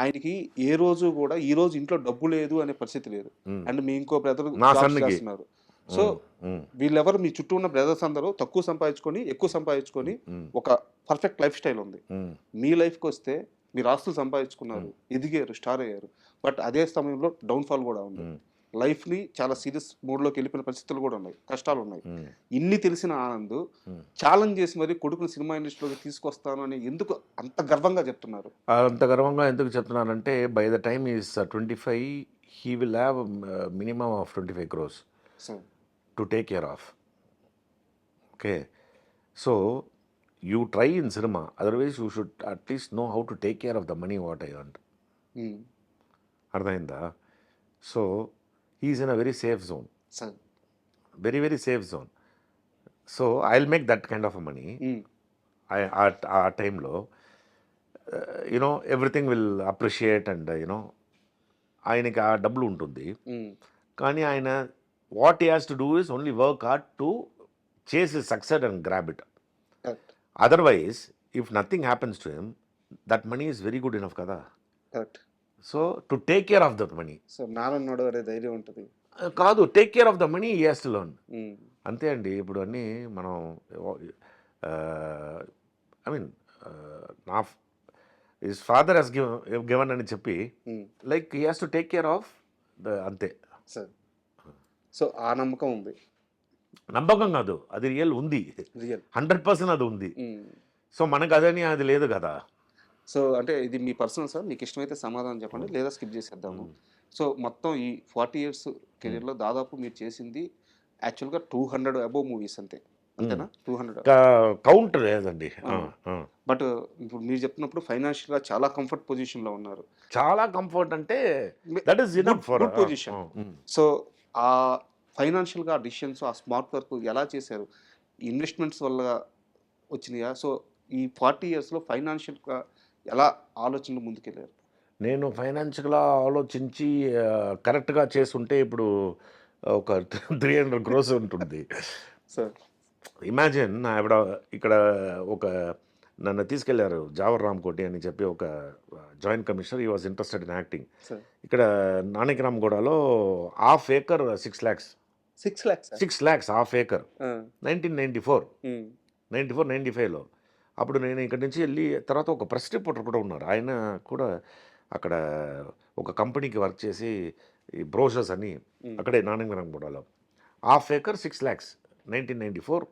ఆయనకి ఏ రోజు కూడా ఈ రోజు ఇంట్లో డబ్బు లేదు అనే పరిస్థితి లేదు. అండ్ మీ ఇంకో బ్రదర్ చేస్తున్నారు. సో వీళ్ళెవరు మీ చుట్టూ ఉన్న బ్రదర్స్ అందరూ తక్కువ సంపాదించుకొని ఎక్కువ సంపాదించుకొని ఒక పర్ఫెక్ట్ లైఫ్ స్టైల్ ఉంది. మీ లైఫ్కి వస్తే మీరు ఆస్తులు సంపాదించుకున్నారు, ఎదిగారు, స్టార్ అయ్యారు, బట్ అదే సమయంలో డౌన్ఫాల్ కూడా ఉంది. లైఫ్ని చాలా సీరియస్ మూడ్లోకి వెళ్ళిపోయిన పరిస్థితులు కూడా ఉన్నాయి, కష్టాలు ఉన్నాయి. ఇన్ని తెలిసిన ఆనంద్ ఛాలెంజ్ చేసి మరి కొడుకుని సినిమా ఇండస్ట్రీలోకి తీసుకొస్తాను అని ఎందుకు అంత గర్వంగా చెప్తున్నారు? అంత గర్వంగా ఎందుకు చెప్తున్నానంటే by the time is 25 he will have minimum of 25 crores to take care of. Okay, so you try in cinema, otherwise you should at least know how to take care of the money what I earned. అర్థమైందా? So he's in a very safe zone, very very safe zone. So I'll make that kind of a money. ఆ టైంలో everything will appreciate and ఆయనకి ఆ డబ్బులు ఉంటుంది. కానీ ఆయన what he has to do is only work hard to chase his success and grab it. Correct. Otherwise, if nothing happens to him, that money is very good enough kada. Correct. So to take care of that money. So నాన్నోడు అనే ధైర్యం ఉంటుంది. కాదు, take care of the money he has to learn. అంతే అండి. ఇప్పుడు అన్నీ మనం I mean నా హిస్ ఫాదర్ హెస్ గివన్ అని చెప్పి like he has to take care of the అంతే. సార్ సో ఆ నమ్మకం ఉంది. నమ్మకం కాదు, అది రియల్ ఉంది, 100% అది ఉంది. సో మనకు అదని అది లేదు కదా. సో అంటే ఇది మీ పర్సనల్ సార్, మీకు ఇష్టమైతే సమాధానం చెప్పండి లేదా స్కిప్ చేసేద్దాము. సో మొత్తం ఈ 40 years కెరీర్లో దాదాపు మీరు చేసింది యాక్చువల్గా 200 అబోవ్ మూవీస్ అంతే. అంతేనా 200? కౌంట్ లేదండి. బట్ ఇప్పుడు మీరు చెప్తున్నప్పుడు ఫైనాన్షియల్గా చాలా కంఫర్ట్ పొజిషన్లో ఉన్నారు. చాలా కంఫర్ట్ అంటే that is enough for good position. So ఆ ఫైనాన్షియల్గా ఆ డిసిషన్స్ ఆ స్మార్ట్ వర్క్ ఎలా చేశారు? ఇన్వెస్ట్మెంట్స్ వల్ల వచ్చినాయా? సో ఈ 40 ఇయర్స్లో ఫైనాన్షియల్గా ఎలా ఆలోచనలు ముందుకెళ్ళారు? నేను ఫైనాన్షియల్గా ఆలోచించి కరెక్ట్గా చేస్తుంటే ఇప్పుడు ఒక 300 crores ఉంటుంది. సార్ ఇమాజిన్ ఆవిడ ఇక్కడ ఒక నన్ను తీసుకెళ్లారు జావర్ రామ్కోటి అని చెప్పి ఒక joint commissioner, he was interested in acting. Sir ఇక్కడ నానక్రామ్గూడలో half acre 6 lakhs 6 lakhs. 6 lakhs half acre 1994 95లో. అప్పుడు నేను ఇక్కడి నుంచి వెళ్ళి తర్వాత ఒక ప్రెస్ రిపోర్టర్ కూడా ఉన్నారు, ఆయన కూడా అక్కడ ఒక కంపెనీకి వర్క్ చేసి ఈ బ్రోషర్స్ అని అక్కడే నానక్రామ్గూడలో హాఫ్ ఏకర్ 6 lakhs 1994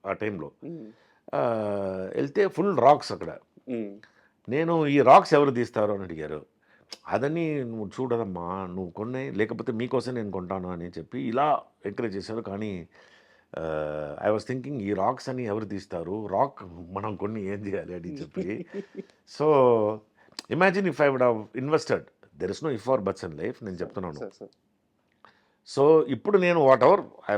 ఆ టైంలో వెళ్తే ఫుల్ రాక్స్ అక్కడ. నేను ఈ రాక్స్ ఎవరు తీస్తారు అని అడిగారు. అదని నువ్వు చూడదమ్మా, నువ్వు కొన్నాయి, లేకపోతే మీకోసం నేను కొంటాను అని చెప్పి ఇలా ఎంకరేజ్ చేశారు. కానీ ఐ వాజ్ థింకింగ్ ఈ రాక్స్ అని ఎవరు తీస్తారు, రాక్ మనం కొన్ని ఏం చేయాలి అని చెప్పి. So imagine if I would have invested, there is no if or buts in life, నేను చెప్తున్నాను. సో ఇప్పుడు నేను whatever I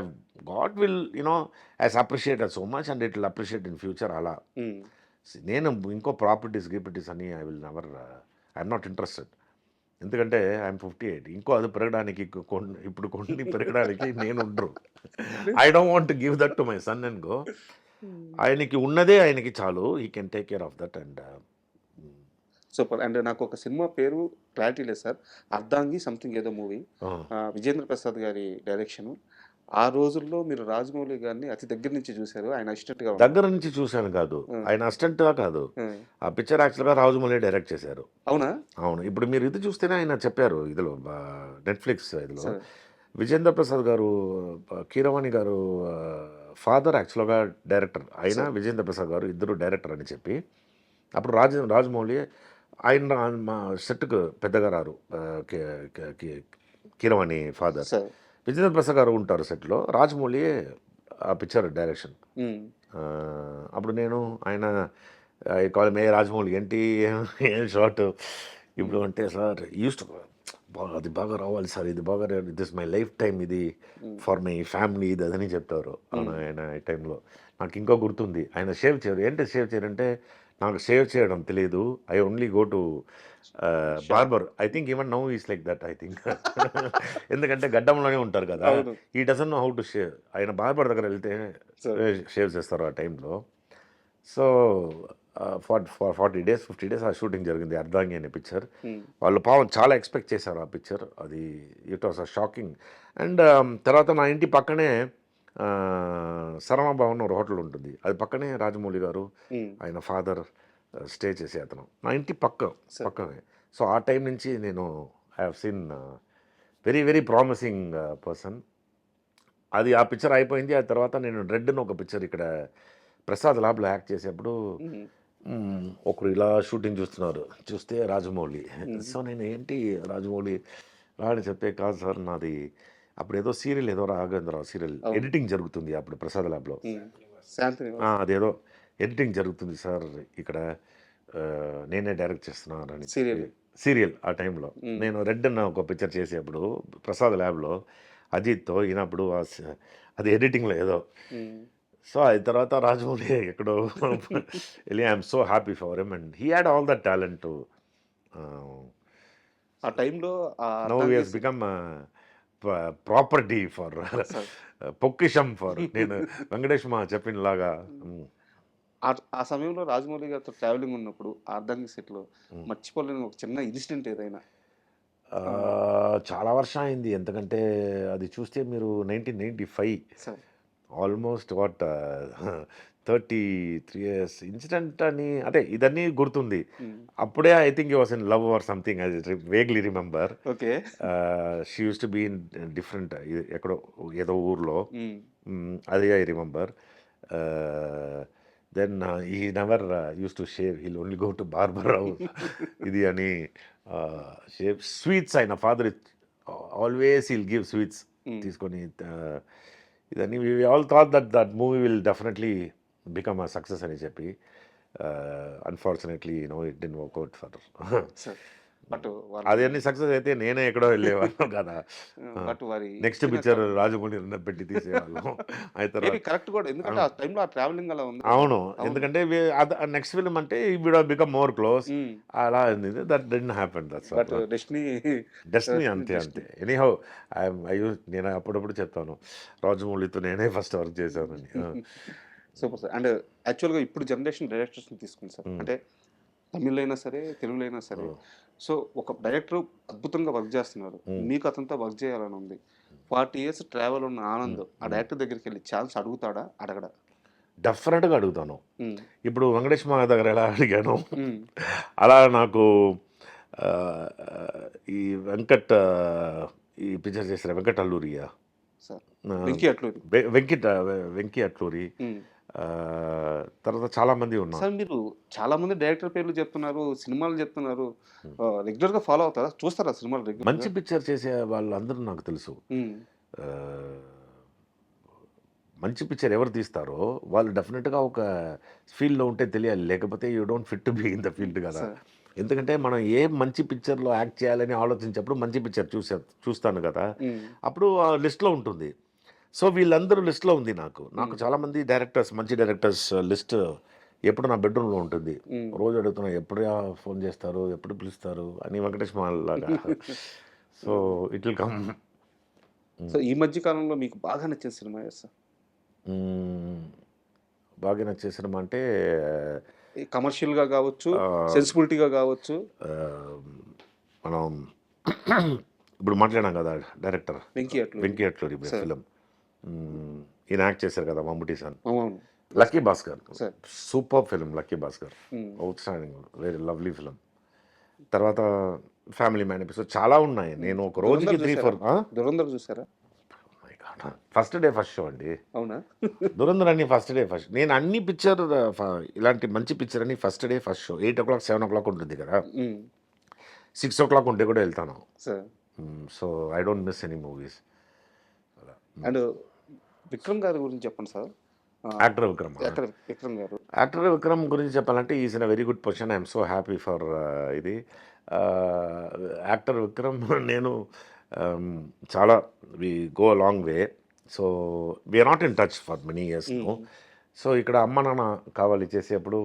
got will you know has appreciated so much and it will appreciate in future. అలా నేను ఇంకో properties అని I will never, I'm not interested. ఎందుకంటే I'm 58, ఇంకో అది పెరగడానికి ఇప్పుడు కొన్ని పెరగడానికి నేను ఉండరు. I don't want to give that to my son and go. ఆయనకి ఉన్నదే ఆయనకి చాలు, he can take care of that. And super. And నాకు ఒక సినిమా పేరు క్లారిటీ లేదు సార్, అర్ధాంగి సంథింగ్ ఏదో మూవీ, విజేంద్ర ప్రసాద్ గారి డైరెక్షన్. ఆ రోజుల్లో మీరు రాజమౌళి గారిని అతి దగ్గర నుంచి చూశారు, ఆయన అసిస్టెంట్గా దగ్గర నుంచి చూశాను కాదు, ఆయన అసిస్టెంట్గా కాదు. ఆ పిక్చర్ యాక్చువల్గా రాజమౌళి డైరెక్ట్ చేశారు. అవునా? అవును. ఇప్పుడు మీరు ఇది చూస్తేనే ఆయన చెప్పారు ఇదిలో నెట్ఫ్లిక్స్ ఇదిలో విజేంద్ర ప్రసాద్ గారు కీరవాణి గారు ఫాదర్ యాక్చువల్గా డైరెక్టర్, ఆయన విజేంద్ర ప్రసాద్ గారు ఇద్దరు డైరెక్టర్ అని చెప్పి. అప్పుడు రాజమౌళి ఆయన మా సెట్కు పెద్దగా రారు, కీరవాణి ఫాదర్ విజేంద్ర ప్రసాద్ గారు ఉంటారు సెట్లో, రాజమౌళి ఆ పిక్చర్ డైరెక్షన్. అప్పుడు నేను ఆయన కాల్ మే రాజమౌళి ఏంటి ఏం షార్ట్ ఇప్పుడు అంటే, సార్ యూస్ టు అది బాగా రావాలి సార్, ఇది బాగా, దిస్ మై లైఫ్ టైం, ఇది ఫర్ మై ఫ్యామిలీ, ఇది అదని చెప్తారు ఆయన. ఈ టైంలో నాకు ఇంకో గుర్తుంది, ఆయన షేవ్ చేయరు. ఏంటి షేవ్ చేయరంటే, నాకు షేవ్ చేయడం తెలియదు, I only go to barber. I think even now is like that, I think. ఎందుకంటే గడ్డంలోనే ఉంటారు కదా, ఈ doesn't know how to shave. ఆయన బార్బర్ దగ్గర వెళ్తే షేవ్ చేస్తారు ఆ టైంలో. సో 40 days 50 days ఆ షూటింగ్ జరిగింది, అర్ధాంగి అనే పిక్చర్. వాళ్ళు పాపం చాలా ఎక్స్పెక్ట్ చేశారు ఆ పిక్చర్, అది it was a shocking. And తర్వాత నా ఇంటి పక్కనే శరమాభవన్ ఒక హోటల్ ఉంటుంది, అది పక్కనే రాజమౌళి గారు ఆయన ఫాదర్ స్టే చేసే అతను, నా ఇంటి పక్కనే. సో ఆ టైం నుంచి నేను I have seen very very promising person. అది ఆ పిక్చర్ అయిపోయింది. ఆ తర్వాత నేను రెడ్ అని ఒక పిక్చర్ ఇక్కడ ప్రసాద్ ల్యాబ్లో యాక్ట్ చేసేప్పుడు ఒకరు ఇలా షూటింగ్ చూస్తే రాజమౌళి. సో నేను ఏంటి రాజమౌళి రాని చెప్తే, కాదు సార్ నాది అప్పుడు ఏదో సీరియల్, ఏదో రాఘవేంద్రరావు సీరియల్ ఎడిటింగ్ జరుగుతుంది అప్పుడు ప్రసాద్ ల్యాబ్లో, అదేదో ఎడిటింగ్ జరుగుతుంది సార్ ఇక్కడ, నేనే డైరెక్ట్ చేస్తున్నాను అని సీరియల్. ఆ టైంలో నేను రెడ్ అన్న ఒక పిక్చర్ చేసేప్పుడు ప్రసాద్ ల్యాబ్లో అజిత్తో ఈయనప్పుడు అది ఎడిటింగ్లో ఏదో. సో అది తర్వాత రాజమౌళి ఎక్కడో వెళ్ళి I'm so happy for him and he had all the talent. ఆ టైంలో now he has become property for Pokkisham for, నేను వెంకటేష్ మా చెప్పిన లాగా. ఆ సమయంలో రాజమౌళి గారితో ట్రావెలింగ్ ఉన్నప్పుడు అర్ధాంగి సెట్లో మర్చిపోలేని ఒక చిన్న ఇన్సిడెంట్ ఏదైనా? చాలా వర్షం అయింది, ఎందుకంటే అది చూస్తే మీరు 1995 ఆల్మోస్ట్ 33 years ఇన్సిడెంట్ అని, అదే ఇదన్నీ గుర్తుంది. అప్పుడే I think he was in love or something, I vaguely remember. Okay, she used to be in different ఎక్కడో ఏదో ఊర్లో, అది I remember. Then he never used to shave, he'll only go to barber ఇది అని shave. Sweets ఆయన father always he'll give sweets తీసుకొని ఇదని we all thought that movie will definitely become a success అని చెప్పి unfortunately it didn't work out for sir but అది అన్ని success అయితే నేనే ఎక్కడో వెళ్ళేవాళ్ళం కదా. బట్ వారి నెక్స్ట్ పిక్చర్ రాజమౌళి పెట్టి తీసేవాళ్ళం. అయితే కరెక్ట్ కూడా, ఎందుకంటే ఆ టైంలో ఆ ట్రావెలింగ్ అలా ఉంది. అవును, ఎందుకంటే నెక్స్ట్ ఫిల్మ్ అంటే వుడ్ బికమ్ మోర్ క్లోజ్. అలా that dent happen. But destiny అంతే అంతే. ఎనీహౌ నేను అప్పుడప్పుడు చెప్తాను రాజమౌళితో నేనే ఫస్ట్ వర్క్ చేశానని. Super sir. అండ్ యాక్చువల్గా ఇప్పుడు జనరేషన్ డైరెక్టర్స్ని తీసుకుంది సార్, అంటే తమిళ్ అయినా సరే తెలుగులో అయినా సరే. సో ఒక డైరెక్టర్ అద్భుతంగా వర్క్ చేస్తున్నారు, మీకు అతనితో వర్క్ చేయాలని ఉంది. 40 years ట్రావెల్ ఉన్న ఆనంద్ ఆ డైరెక్టర్ దగ్గరికి వెళ్ళి ఛాన్స్ అడుగుతాడా అడగడా? డెఫినెట్గా అడుగుతాను. ఇప్పుడు వెంకటేష్ మా దగ్గర ఎలా అడిగాను అలా నాకు ఈ ఈ పిక్చర్ చేసిన వెంకట్ అల్లూరియా సార్, వెంకీ అట్లూరి తర్వాత చాలా మంది ఉన్నారు సార్. మీరు చాలా మంది డైరెక్టర్ పేర్లు చెప్తున్నారు, సినిమాలు చెప్తున్నారు, రెగ్యులర్ గా ఫాలో అవుతారా, చూస్తారా సినిమాలు రెగ్యులర్? మంచి పిక్చర్ చేసే వాళ్ళందరూ నాకు తెలుసు. మంచి పిక్చర్ ఎవరు తీస్తారో వాళ్ళు డెఫినెట్గా ఒక ఫీల్డ్లో ఉంటే తెలియాలి, లేకపోతే you don't fit to be in the field కదా. ఎందుకంటే మనం ఏ మంచి పిక్చర్లో యాక్ట్ చేయాలని ఆలోచించేప్పుడు మంచి పిక్చర్ చూస్తాను కదా, అప్పుడు ఆ లిస్ట్లో ఉంటుంది. సో వీళ్ళందరూ లిస్ట్లో ఉంది. నాకు చాలామంది డైరెక్టర్స్, మంచి డైరెక్టర్స్ లిస్ట్ ఎప్పుడు నా బెడ్రూమ్లో ఉంటుంది. రోజు అడుగుతున్నా ఎప్పుడు ఫోన్ చేస్తారు, ఎప్పుడు పిలుస్తారు అని, వెంకటేష్ మాల్ లాగా. So it will come. So ఈ మధ్య కాలంలో మీకు బాగా నచ్చిన సినిమా సార్? బాగా నచ్చే సినిమా అంటే కమర్షియల్గా కావచ్చు, సెన్సిబిలిటీగా కావచ్చు. మనం ఇప్పుడు మాట్లాడాం కదా డైరెక్టర్ వెంకీ అట్లూరి ఫిలిం, ఈయన యాక్ట్ చేశారు కదా Mammootty sir, lucky Bhaskar. Super film lucky Bhaskar, out standing, very lovely film. తర్వాత ఫ్యామిలీ మ్యాన్ ఎపిసోడ్ చాలా ఉన్నాయి. నేను ఒక రోజుకి 3-4 దురంధర్ చూసారా? ఫస్ట్ డే ఫస్ట్ షో అండి. అవునా? దురంధర్ అన్ని ఫస్ట్ డే ఫస్ట్. నేను అన్ని పిక్చర్ ఇలాంటి మంచి పిక్చర్ అని first day first show. 8 o'clock 7 o'clock ఉంటుంది కదా, 6 o'clock ఉంటే కూడా వెళ్తాను. So I don't miss any movies. And Vikram గారి గురించి చెప్పండి సార్. యాక్టర్ విక్రమ్ గారు, యాక్టర్ విక్రమ్ గురించి చెప్పాలంటే is in a very good position. I'm so happy for ఇది యాక్టర్ విక్రమ్. నేను చాలా we go a long way. So we're not in touch for many years no. సో ఇక్కడ అమ్మ నాన్న కావాలి చేసేప్పుడు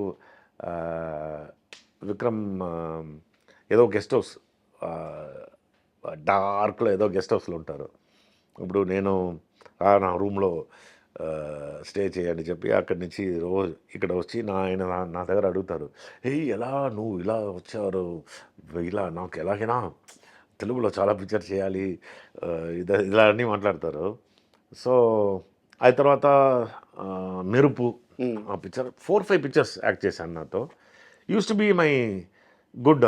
విక్రమ్ ఏదో గెస్ట్ హౌస్, డార్క్లో ఏదో గెస్ట్ హౌస్లో ఉంటారు. ఇప్పుడు నేను నా రూమ్లో స్టే చేయని చెప్పి అక్కడి నుంచి రోజు ఇక్కడ వచ్చి నా దగ్గర అడుగుతారు, ఎలా నువ్వు ఇలా వచ్చారు, ఇలా నాకు ఎలాగైనా తెలుగులో చాలా పిక్చర్ చేయాలి, ఇలా అన్నీ మాట్లాడతారు. సో ఆ తర్వాత మెరుపు ఆ పిక్చర్ 4-5 పిక్చర్స్ యాక్ట్ చేశాను నాతో. Used to be my good.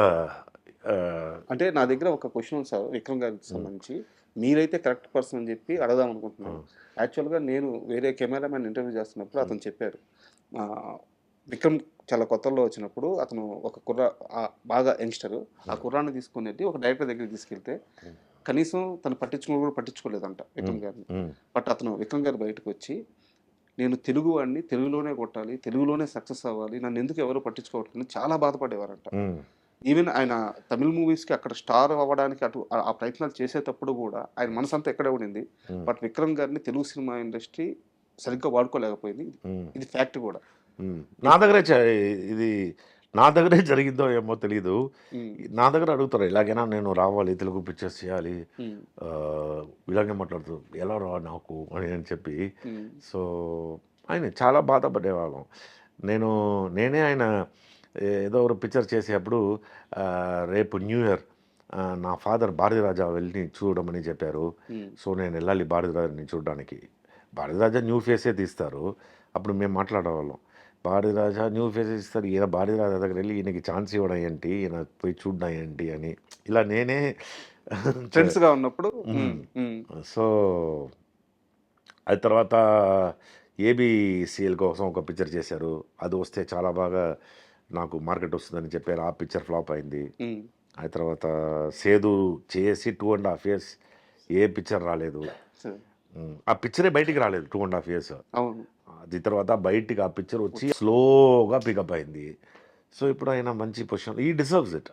అంటే నా దగ్గర ఒక క్వశ్చన్ ఉంది సార్ విక్రమ్ గారికి సంబంధించి. మీరైతే కరెక్ట్ పర్సన్ అని చెప్పి అడదాం అనుకుంటున్నాను. యాక్చువల్గా నేను వేరే కెమెరామ్యాన్ ఇంటర్వ్యూ చేస్తున్నప్పుడు అతను చెప్పారు, విక్రమ్ చాలా కొత్తలో వచ్చినప్పుడు అతను ఒక బాగా యంగ్స్టర్, ఆ కుర్రాన్ని తీసుకుని వెళ్ళి ఒక డైరెక్టర్ దగ్గరికి తీసుకెళ్తే కనీసం తను పట్టించుకోలేదంట విక్రమ్ గారిని. బట్ అతను విక్రమ్ గారు బయటకు వచ్చి, నేను తెలుగు వాడిని, తెలుగులోనే కొట్టాలి, తెలుగులోనే సక్సెస్ అవ్వాలి, నన్ను ఎందుకు ఎవరు పట్టించుకోవట్లేదు చాలా బాధపడేవారంట. ఈవెన్ ఆయన తమిళ్ మూవీస్కి అక్కడ స్టార్ అవ్వడానికి ఆ ప్రయత్నాలు చేసేటప్పుడు కూడా ఆయన మనసంతా ఎక్కడే ఉండింది. బట్ విక్రమ్ గారిని తెలుగు సినిమా ఇండస్ట్రీ సరిగ్గా వాడుకోలేకపోయింది. ఇది ఫ్యాక్ట్ కూడా. నా దగ్గరే జరిగిందో ఏమో తెలీదు. నా దగ్గర అడుగుతారు ఎలాగైనా నేను రావాలి, తెలుగు పిక్చర్స్ చేయాలి, ఇలాగే మాట్లాడుతారు, ఎలా రా నాకు అని చెప్పి. సో ఆయన చాలా బాధపడేవాళ్ళం. నేనే ఆయన ఏదో ఒక పిక్చర్ చేసేటప్పుడు రేపు న్యూ ఇయర్ నా ఫాదర్ భారతీరాజా వెళ్ళి చూడమని చెప్పారు. సో నేను వెళ్ళాలి భారతీరాజాని చూడడానికి. భారతీరాజా న్యూ ఫేసే తీస్తారు. అప్పుడు మేము మాట్లాడేవాళ్ళం, భారతీరాజా న్యూ ఫేసెస్ ఇస్తారు, ఈయన భారతీరాజా దగ్గర వెళ్ళి ఈయనకి ఛాన్స్ ఇవ్వడం ఏంటి, ఈయన పోయి చూడడం ఏంటి అని ఇలా నేనే ఫ్రెండ్స్గా ఉన్నప్పుడు. సో అది తర్వాత ఏబిసిఎల్ కోసం ఒక పిక్చర్ చేశారు. అది వస్తే చాలా బాగా నాకు మార్కెట్ వస్తుందని చెప్పారు. ఆ పిక్చర్ ఫ్లాప్ అయింది. ఆ తర్వాత సేదు చేసి 2.5 years ఏ పిక్చర్ రాలేదు. ఆ పిక్చరే బయటికి రాలేదు 2.5 years. అవును. అది తర్వాత బయటికి ఆ పిక్చర్ వచ్చి స్లోగా పికప్ అయింది. సో ఇప్పుడు ఆయన మంచి పొజిషన్, ఈ డిజర్వ్స్ ఇట్.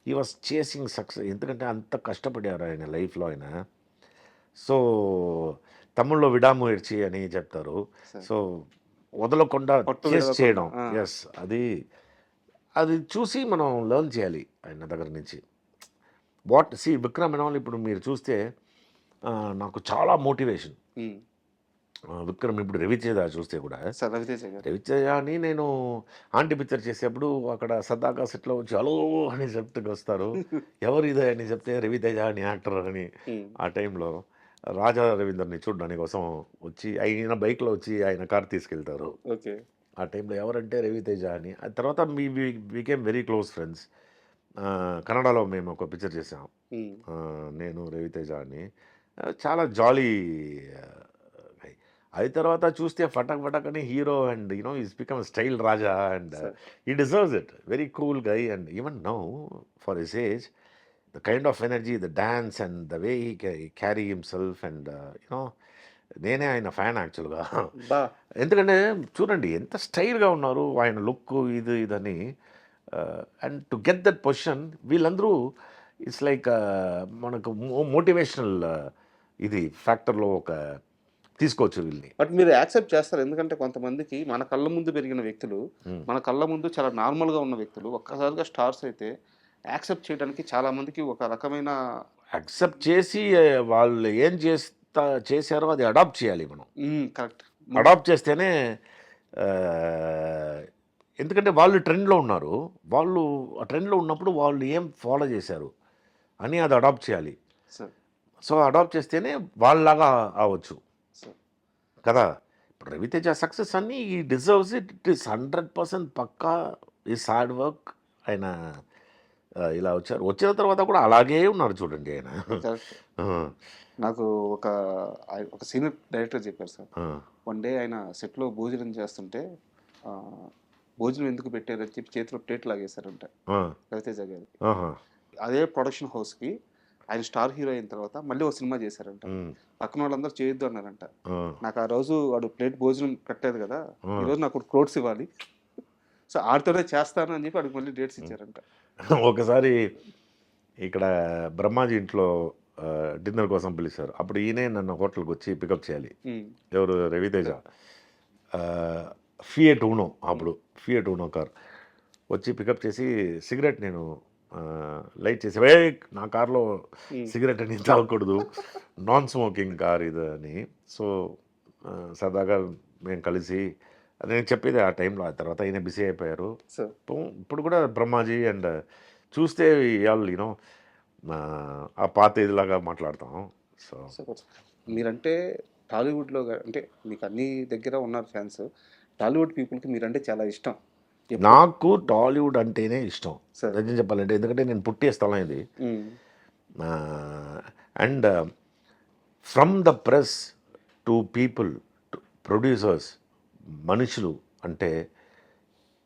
ఈ వాస్ చేసింగ్ సక్సెస్, ఎందుకంటే అంత కష్టపడారు ఆయన లైఫ్లో ఆయన. సో తమిళ్లో విడాముయర్చి అని చెప్తారు. సరే. సో వదలకుండా పట్టు చేసి విడవకుండా. చేయడం. ఆ. ఎస్, అది అది చూసి మనం లెర్న్ చేయాలి ఆయన దగ్గర నుంచి. What see Vikram and all ఇప్పుడు మీరు చూస్తే నాకు చాలా మోటివేషన్. ఉమ్. విక్రమ్ ఇప్పుడు రవితేజ చూస్తే కూడా, సార్ రవితేజ గారు. రవితేజ అని నేను ఆంటీ పిక్చర్ చేసేప్పుడు అక్కడ సదాకా సెట్లో వచ్చి హలో అని చెప్తూ వస్తారు. ఎవరు ఇదే అని చెప్తే రవితేజ అని యాక్టర్ అని. ఉమ్. ఆ టైంలో రాజా రవీందర్ని చూడడానికి కోసం వచ్చి ఆయన బైక్లో వచ్చి ఆయన కార్ తీసుకెళ్తారు. ఓకే. ఆ టైంలో ఎవరంటే రవితేజ అని. ఆ తర్వాత వికేమ్ వెరీ క్లోజ్ ఫ్రెండ్స్. కన్నడలో మేము ఒక పిక్చర్ చేసాం, ఉమ్. నేను రవితేజ అని. చాలా జాలీ guy. అది తర్వాత చూస్తే ఫటక్ ఫటక్ అని hero and you know is become style Raja and Sir. ఈ deserves it. Very cool guy and even now for his age the kind of energy, the dance and the way he carry himself and you know నేనే ఆయన fan యాక్చువల్గా. బా. ఎందుకంటే చూడండి ఎంత స్టైల్గా ఉన్నారు ఆయన లుక్ ఇదని. And to get that position వీళ్ళందరూ ఇట్స్ లైక్ మనకు మోటివేషనల్ ఇది ఫ్యాక్టర్లో ఒక తీసుకోవచ్చు వీళ్ళని. బట్ మీరు యాక్సెప్ట్ చేస్తారు, ఎందుకంటే కొంతమందికి మన కళ్ళ ముందు పెరిగిన వ్యక్తులు, మన కళ్ళ ముందు చాలా నార్మల్గా ఉన్న వ్యక్తులు ఒక్కసారిగా స్టార్స్ అయితే యాక్సెప్ట్ చేయడానికి చాలా మందికి ఒక రకమైన యాక్సెప్ట్ చేసి వాళ్ళు ఏం చేశారో అది అడాప్ట్ చేయాలి మనం. కరెక్ట్. అడాప్ట్ చేస్తేనే ఆ, ఎందుకంటే వాళ్ళు ట్రెండ్లో ఉన్నారు, వాళ్ళు ఆ ట్రెండ్లో ఉన్నప్పుడు వాళ్ళు ఏం ఫాలో చేశారు అని అది అడాప్ట్ చేయాలి. సార్. సో అడాప్ట్ చేస్తేనే వాళ్ళలాగా అవ్వచ్చు సార్. కదా. ఇప్పుడు రవితేజ సక్సెస్ అన్ని ఈ డిజర్వ్స్ ఇట్. ఇట్ ఈస్ 100% పక్కా ఈస్ హార్డ్ వర్క్. ఆయన ఇలా వచ్చిన తర్వాత కూడా అలాగే ఉన్నారు చూడండి ఆయన. కరెక్ట్. ఆ, నాకు ఒక సీనియర్ డైరెక్టర్ చెప్పారు సార్, ఆ, వన్ డే ఆయన సెట్లో భోజనం చేస్తుంటే ఆ, భోజనం ఎందుకు పెట్టారని చెప్పి చేతిలో ప్లేట్ లాగేశారంట ఆ, రవితేజ గారు. ఆహా, అదే ప్రొడక్షన్ హౌస్కి ఆయన స్టార్ హీరో అయిన తర్వాత మళ్ళీ ఒక సినిమా చేశారంట. ఉమ్, పక్కన వాళ్ళందరూ చేయొద్దు అన్నారంట. ఆ, నాకు ఆ రోజు వాడు ప్లేట్ భోజనం కట్టలేదు కదా, ఆ. ఈరోజు నాకు క్రోడ్స్ ఇవ్వాలి, సో ఆడితోనే చేస్తాను అని చెప్పి వాడికి మళ్ళీ డేట్స్ ఇచ్చారంట. ఒకసారి ఇక్కడ బ్రహ్మాజీ ఇంట్లో డిన్నర్ కోసం పిలిచారు. అప్పుడు ఈయనే నన్ను హోటల్కి వచ్చి పికప్ చేయాలి. ఉమ్. ఎవరు రవితేజ. ఫియట్ ఊనో, అప్పుడు ఫియట్ ఊనో కార్ వచ్చి పికప్ చేసి సిగరెట్ నేను లైట్ చేసి నా కార్లో సిగరెట్ అని తాగకూడదు, నాన్ స్మోకింగ్ కార్ ఇది అని. సో సరదాగా మేము కలిసి నేను చెప్పేది ఆ టైంలో. ఆ తర్వాత ఈయన బిజీ అయిపోయారు. సో ఇప్పుడు కూడా బ్రహ్మాజీ అండ్ చూస్తే వాళ్ళు యూనో ఆ పాత ఇదిలాగా మాట్లాడతాం. సో మీరంటే టాలీవుడ్లో అంటే మీకు అన్ని దగ్గర ఉన్నారు ఫ్యాన్స్, టాలీవుడ్ పీపుల్కి మీరంటే చాలా ఇష్టం. నాకు టాలీవుడ్ అంటేనే ఇష్టం సరే. నిజం చెప్పాలంటే, ఎందుకంటే నేను పుట్టే స్థలం ఇది. Um. And from the press to people to producers, మనుషులు అంటే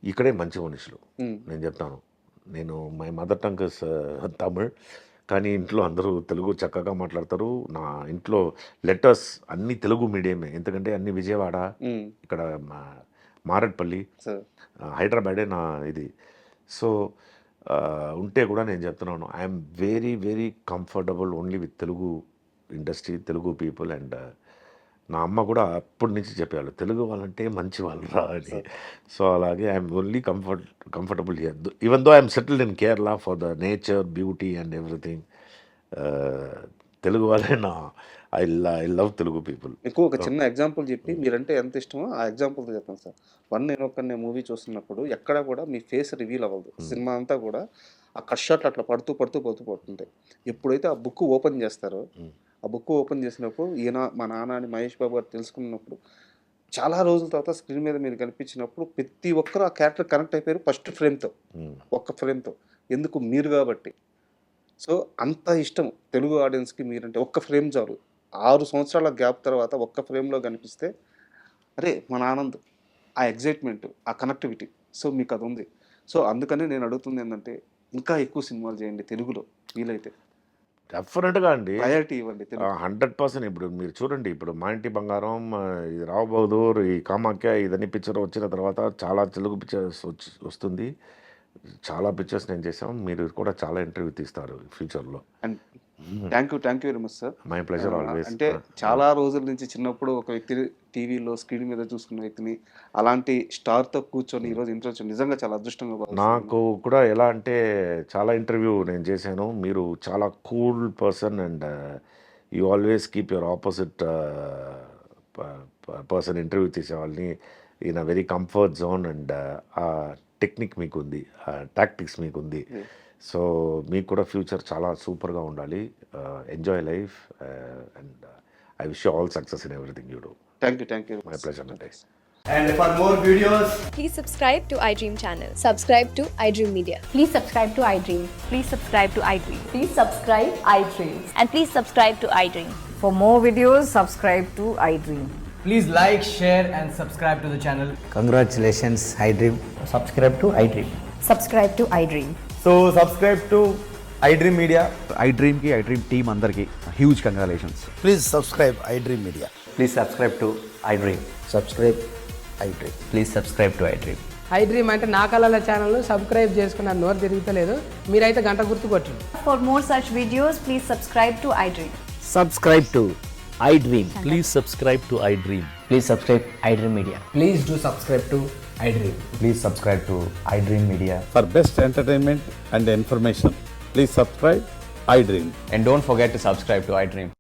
ఇక్కడే మంచి మనుషులు. ఉమ్. నేను చెప్తాను, నేను my mother tongue is Tamil, కానీ ఇంట్లో అందరూ తెలుగు చక్కగా మాట్లాడతారు. నా ఇంట్లో లెటర్స్ అన్నీ తెలుగు మీడియమే, ఎందుకంటే అన్ని విజయవాడ, ఉమ్. ఇక్కడ మారేడ్పల్లి, సార్. హైదరాబాదే నా ఇది. సో ఉంటే కూడా నేను చెప్తున్నాను, I'm very very comfortable only with Telugu industry, Telugu people. And నా అమ్మ కూడా అప్పటి నుంచి చెప్పేవాళ్ళు తెలుగు వాళ్ళంటే మంచి వాళ్ళు రా అని. సో అలాగే I'm only comfortable here, even though I'm settled in Kerala for the nature, beauty and everything. Telugu వాళ్ళే నా ఐ లవ్ తెలుగు పీపుల్. మీకు ఒక చిన్న ఎగ్జాంపుల్ చెప్పి మీరంటే ఎంత ఇష్టమో ఆ ఎగ్జాంపుల్తో చెప్తాను సార్. నేను ఒక్కనే మూవీ చూస్తున్నప్పుడు ఎక్కడ కూడా మీ ఫేస్ రివీల్ అవ్వదు. సినిమా అంతా కూడా ఆ కట్ షాట్లు అట్లా పడుతుంటాయి. ఎప్పుడైతే ఆ బుక్ ఓపెన్ చేస్తారో, ఆ బుక్ ఓపెన్ చేసినప్పుడు ఈయన మా నాన్న అని మహేష్ బాబు గారు తెలుసుకున్నప్పుడు, చాలా రోజుల తర్వాత స్క్రీన్ మీద మీరు కనిపించినప్పుడు ప్రతి ఒక్కరు ఆ క్యారెక్టర్ కనెక్ట్ అయిపోయారు ఫస్ట్ ఫ్రేమ్తో, ఒక్క ఫ్రేమ్తో. ఎందుకు? మీరు కాబట్టి. సో అంత ఇష్టం తెలుగు ఆడియన్స్కి మీరంటే. ఒక్క ఫ్రేమ్ చాలు. 6 సంవత్సరాల గ్యాప్ తర్వాత ఒక్క ఫ్రేమ్లో కనిపిస్తే అరే మన ఆనంద్, ఆ ఎగ్జైట్మెంట్, ఆ కనెక్టివిటీ, సో మీకు అది ఉంది. సో అందుకని నేను అడుగుతుంది ఏంటంటే ఇంకా ఎక్కువ సినిమాలు చేయండి తెలుగులో వీలైతే. డెఫినెట్గా అండి. ప్రయారిటీ ఇవ్వండి తెలుగు. 100% ఇప్పుడు మీరు చూడండి, ఇప్పుడు మా ఇంటి బంగారం, ఇది రావు బహదూర్, ఈ కామాఖ్య, ఇదన్నీ పిక్చర్ వచ్చిన తర్వాత చాలా తెలుగు పిక్చర్స్ వస్తుంది. చాలా పిక్చర్స్ నేను చేసాం. మీరు కూడా చాలా ఇంటర్వ్యూ తీస్తారు ఫ్యూచర్లో. And thank you very much sir. My pleasure always. అంటే చాలా రోజుల నుంచి చిన్నప్పుడు ఒక వ్యక్తిని టీవీలో స్క్రీన్ మీద చూసుకున్న వ్యక్తిని అలాంటి స్టార్తో కూర్చొని ఈరోజు ఇంటర్వ్యూ నిజంగా చాలా అదృష్టంగా భావిస్తున్నాను. నాకు కూడా ఎలా అంటే చాలా ఇంటర్వ్యూ నేను చేశాను. మీరు చాలా cool person and you always keep your opposite person interview తీసే వాళ్ళని in a very comfort zone. And ఆ టెక్నిక్ మీకు ఉంది, టాక్టిక్స్ మీకు ఉంది. సో మీకు కూడా ఫ్యూచర్ చాలా సూపర్గా ఉండాలి. Enjoy life and I wish you all success in everything you do. Thank you. My pleasure అండి. And for more videos, Please subscribe to iDream channel. Subscribe to iDream Media. Please subscribe to iDream. Please subscribe to iDream. Please subscribe iDream. And please subscribe to iDream. For more videos, subscribe to iDream. please like, share and subscribe to the channel. Congratulations, iDream. Subscribe to iDream. Subscribe to iDream. So subscribe to iDream Media. iDream की iDream team अंदर की huge congratulations. Please subscribe iDream Media. Please subscribe to iDream. Subscribe iDream. Please subscribe to iDream. iDream అంటే నా కళల channel subscribe చేసుకున్న నోరు తిరుగుతలేదు. మీరైతే గంట గుర్తు కొట్టండి. For more such videos, please subscribe to iDream. Subscribe to iDream. Please subscribe to iDream. Please subscribe iDream Media. Please do subscribe to iDream. Please subscribe to iDream Media. For best entertainment and information, please subscribe iDream. And don't forget to subscribe to iDream.